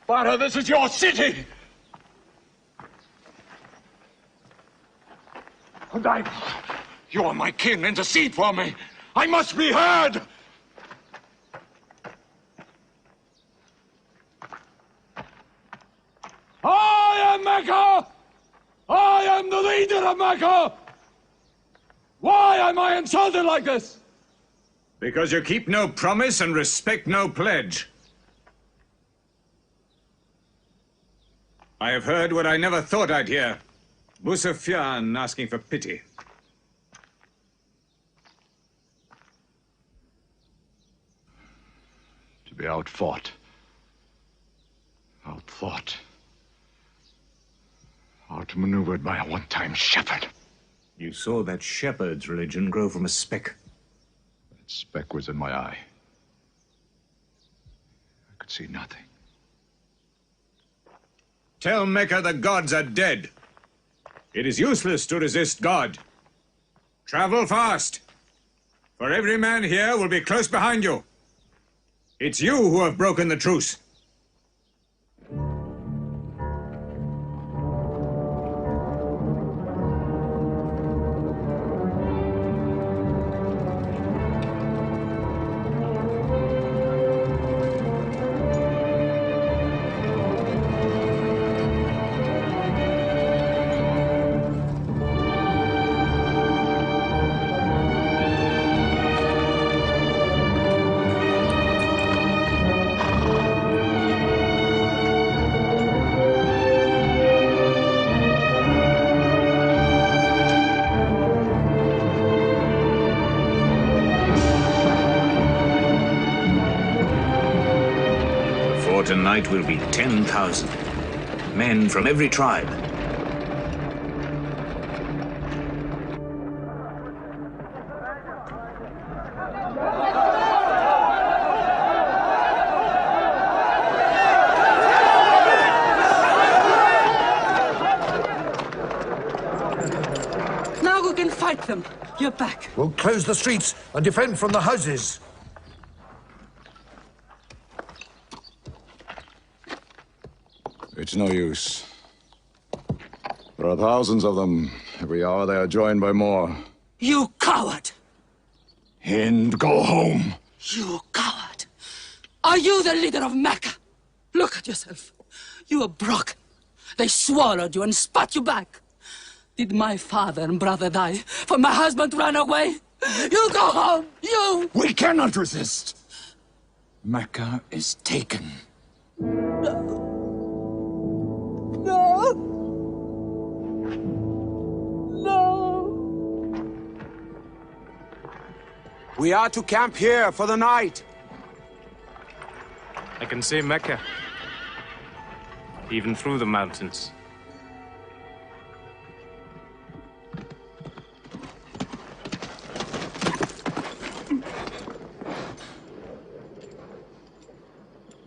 Farah, this is your city! And you are my kin, intercede for me! I must be heard! I am Mecca! I am the leader of Mecca! Why am I insulted like this? Because you keep no promise and respect no pledge. I have heard what I never thought I'd hear. Abu Sufyan asking for pity. To be outfought. Outthought. Outmaneuvered by a one-time shepherd. You saw that shepherd's religion grow from a speck. That speck was in my eye. I could see nothing. Tell Mecca the gods are dead. It is useless to resist God. Travel fast, for every man here will be close behind you. It's you who have broken the truce. Tonight will be 10,000 men from every tribe. Now we can fight them. You're back. We'll close the streets and defend from the houses. It's no use. There are thousands of them. Every hour they are joined by more. You coward! Hind, go home. You coward! Are you the leader of Mecca? Look at yourself. You are broken. They swallowed you and spat you back. Did my father and brother die for my husband ran away? You go home, you! We cannot resist. Mecca is taken. No. We are to camp here for the night. I can see Mecca, even through the mountains.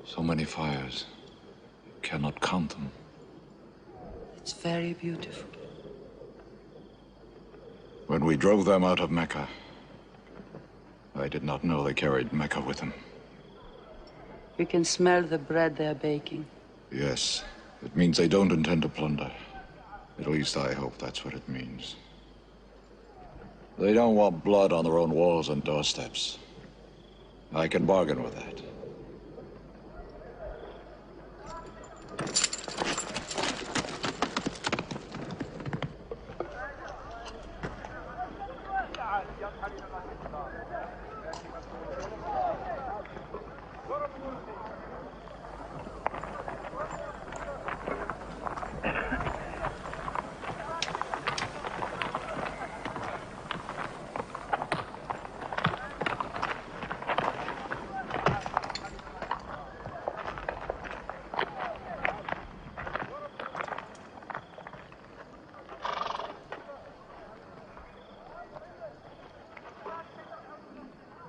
So many fires. You cannot count them. It's very beautiful. When we drove them out of Mecca, I did not know they carried Mecca with them. We can smell the bread they're baking. Yes, it means they don't intend to plunder. At least I hope that's what it means. They don't want blood on their own walls and doorsteps. I can bargain with that.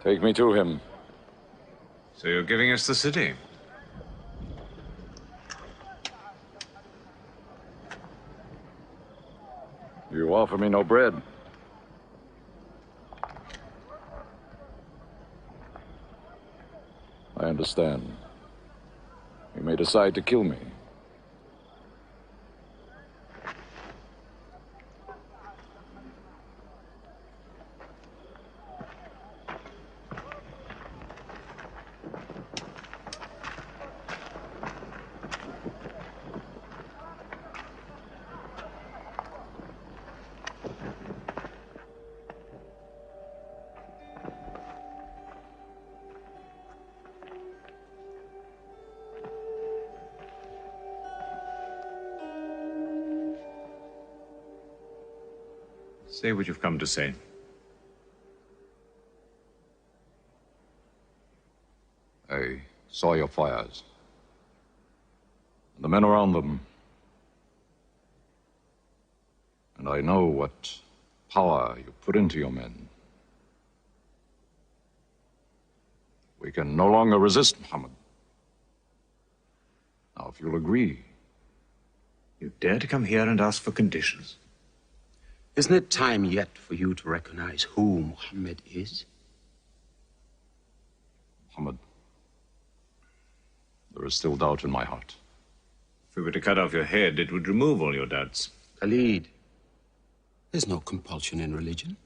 Take me to him. So you're giving us the city? You offer me no bread. I understand. You may decide to kill me. Say what you've come to say. I saw your fires. And the men around them. And I know what power you put into your men. We can no longer resist Muhammad. Now, if you'll agree. You dare to come here and ask for conditions? Isn't it time yet for you to recognize who Muhammad is? Muhammad, there is still doubt in my heart. If we were to cut off your head, it would remove all your doubts. Khalid, there's no compulsion in religion.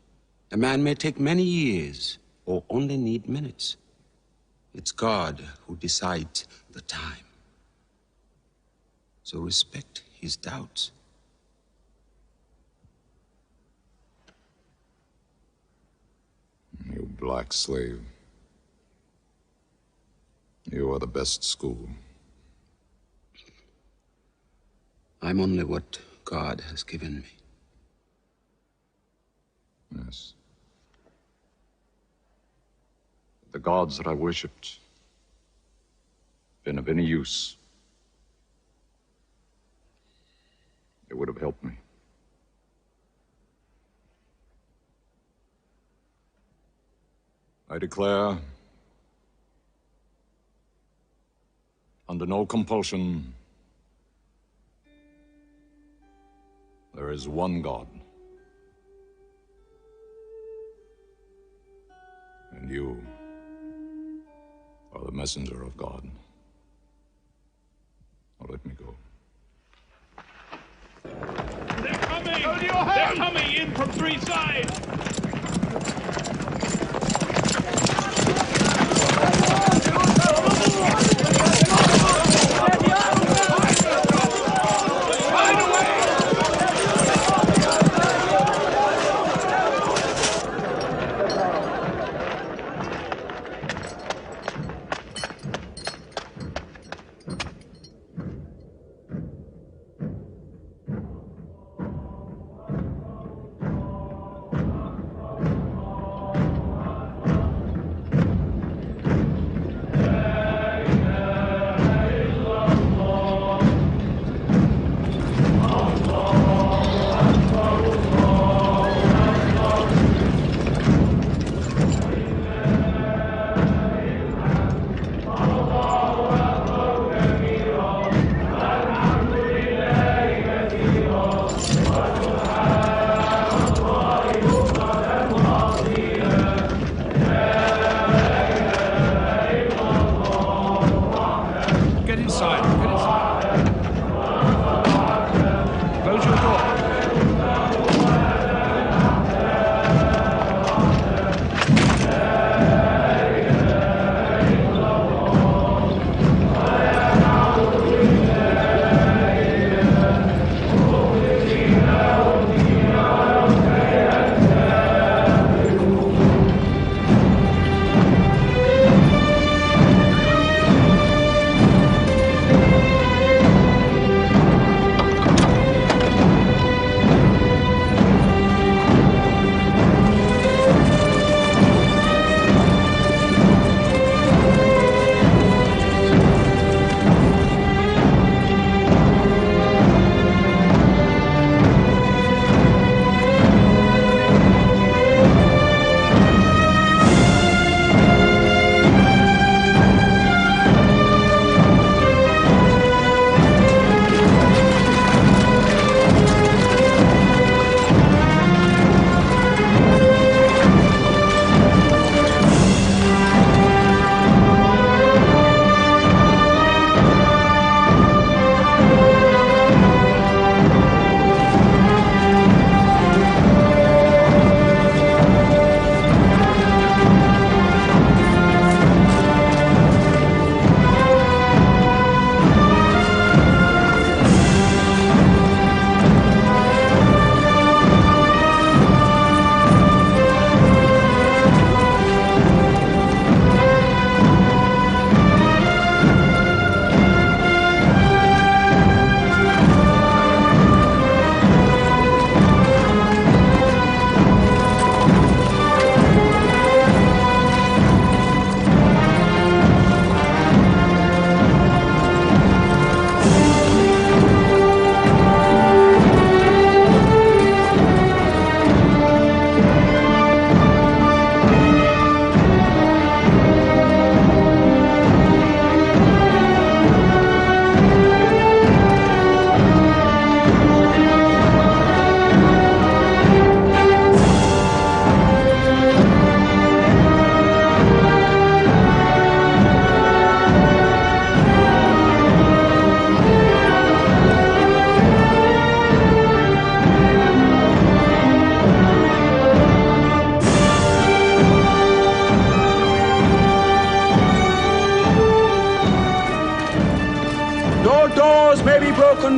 A man may take many years or only need minutes. It's God who decides the time. So respect his doubts. You black slave. You are the best school. I'm only what God has given me. Yes. The gods that I worshipped been of any use. They would have helped me. I declare, under no compulsion, there is one God. And you are the messenger of God. Now let me go. They're coming! They're coming in from three sides!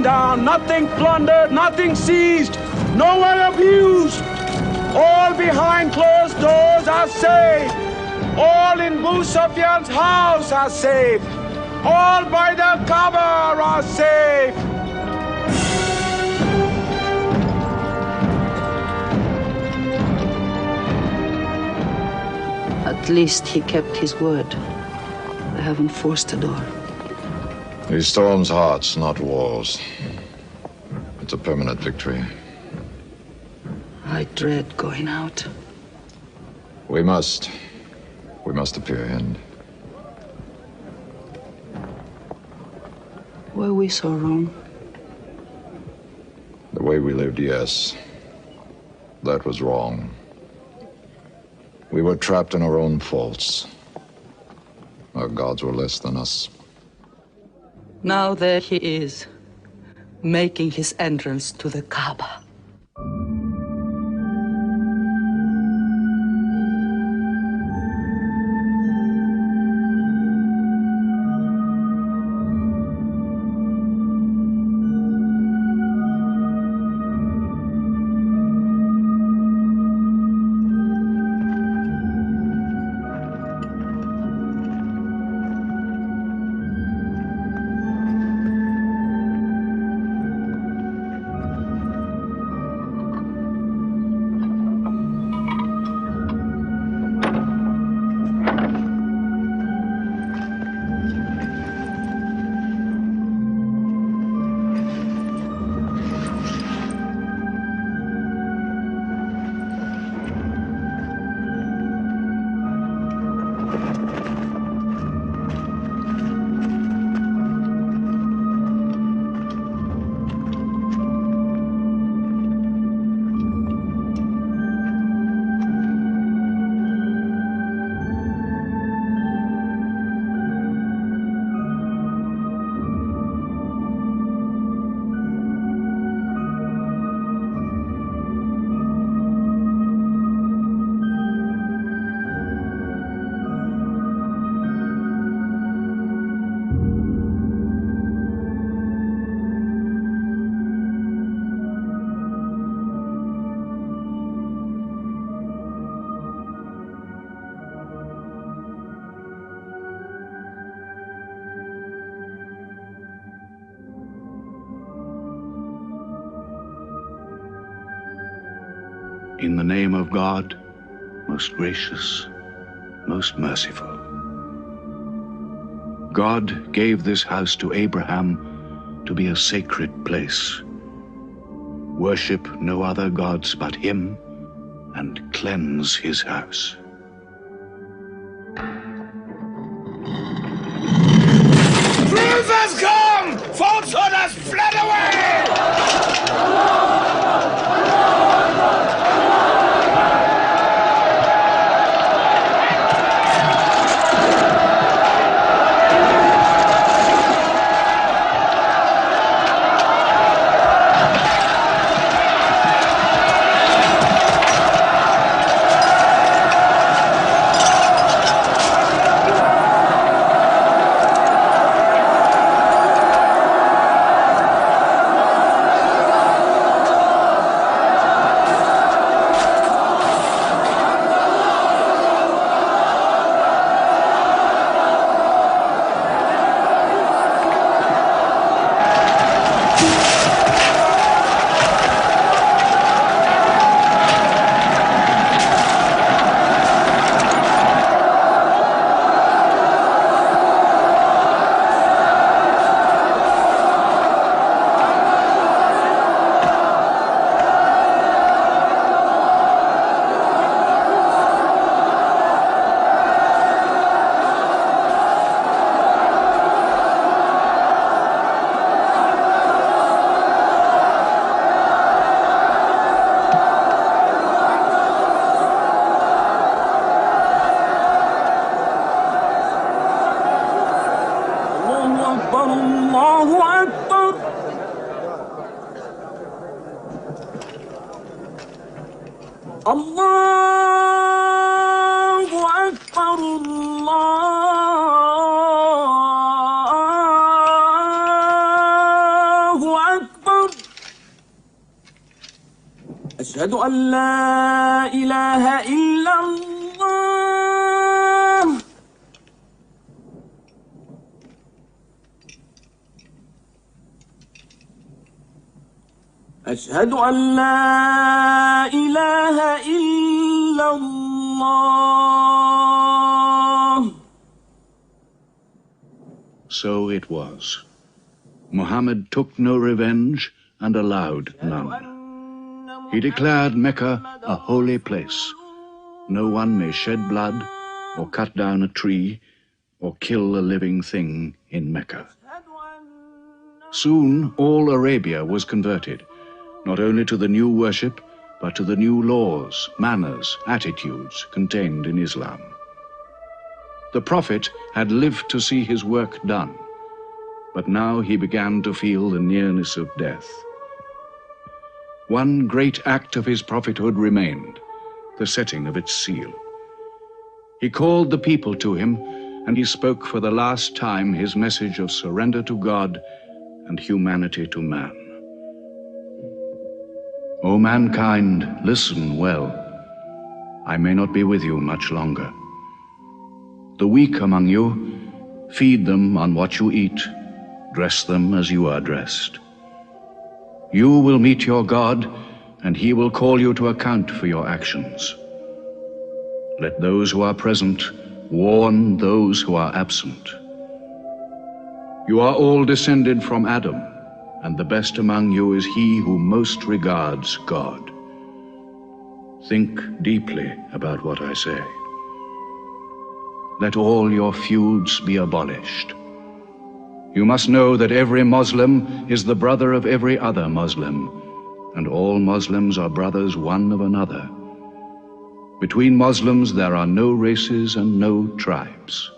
down, nothing plundered, nothing seized, no one abused. All behind closed doors are safe. All in Abu Sufyan's house are safe. All by the Kaaba are safe. At least he kept his word. They haven't forced the door. He storms hearts, not walls. It's a permanent victory. I dread going out. We must appear and Were we so wrong? the way we lived, yes. That was wrong. We were trapped in our own faults. Our gods were less than us. Now there he is, making his entrance to the Kaaba. In the name of God, most gracious, most merciful. God gave this house to Abraham to be a sacred place. Worship no other gods but him, and cleanse his house. Truth has come! Falsehood has fled away! أشهد أن لا إله إلا الله. أشهد أن لا إله إلا الله. So it was. Muhammad took no revenge and allowed none. He declared Mecca a holy place. No one may shed blood, or cut down a tree, or kill a living thing in Mecca. Soon all Arabia was converted, not only to the new worship, but to the new laws, manners, attitudes contained in Islam. The Prophet had lived to see his work done, but now he began to feel the nearness of death. One great act of his prophethood remained, the setting of its seal. He called the people to him, and he spoke for the last time his message of surrender to God and humanity to man. O mankind, listen well. I may not be with you much longer. The weak among you, feed them on what you eat, dress them as you are dressed. You will meet your God, and he will call you to account for your actions. Let those who are present warn those who are absent. You are all descended from Adam, and the best among you is he who most regards God. Think deeply about what I say. Let all your feuds be abolished. You must know that every Muslim is the brother of every other Muslim, and all Muslims are brothers one of another. Between Muslims there are no races and no tribes.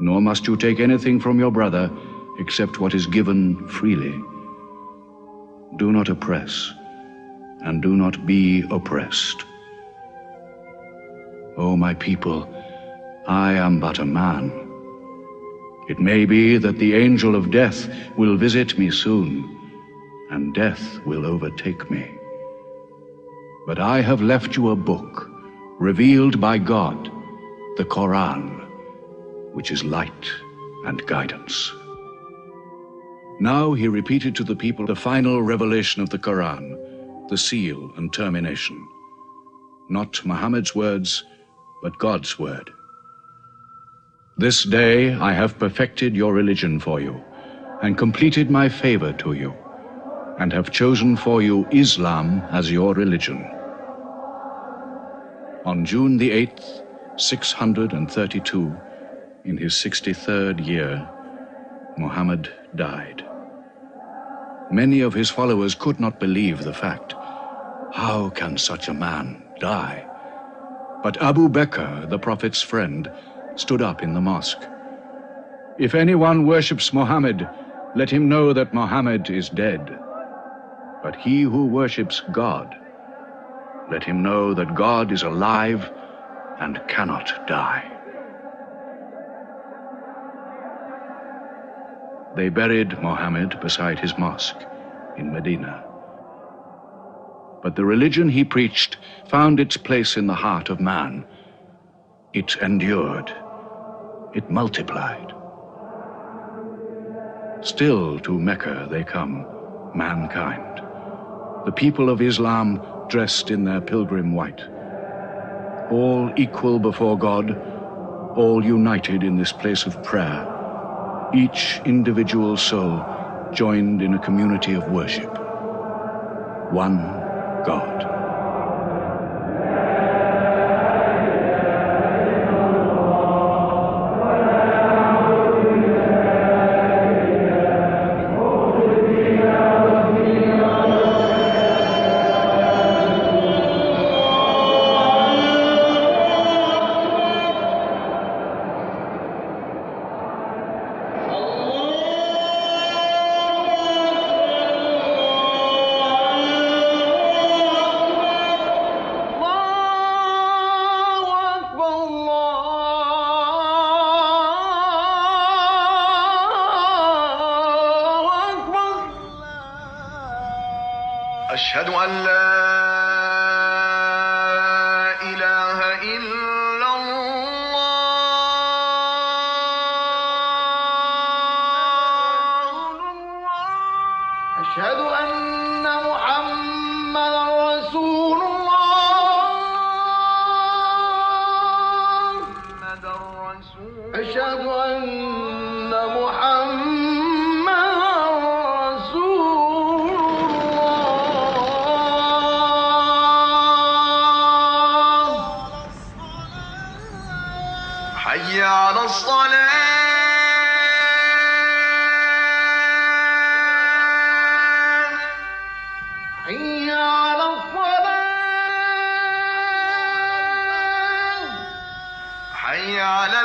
Nor must you take anything from your brother except what is given freely. Do not oppress, and do not be oppressed. O my people, I am but a man. It may be that the angel of death will visit me soon, and death will overtake me. But I have left you a book, revealed by God, the Quran, which is light and guidance. Now he repeated to the people the final revelation of the Quran, the seal and termination. Not Muhammad's words, but God's word. This day I have perfected your religion for you, and completed my favor to you, and have chosen for you Islam as your religion. On June the 8th, 632, in his 63rd year, Muhammad died. Many of his followers could not believe the fact. How can such a man die? But Abu Bakr, the Prophet's friend, stood up in the mosque. If anyone worships Muhammad, let him know that Muhammad is dead. But he who worships God, let him know that God is alive and cannot die. They buried Muhammad beside his mosque in Medina. But the religion he preached found its place in the heart of man. It endured. It multiplied. Still to Mecca they come, mankind. The people of Islam dressed in their pilgrim white. All equal before God, all united in this place of prayer. Each individual soul joined in a community of worship. One God. أشهد أن لا حي على الصلاة حي على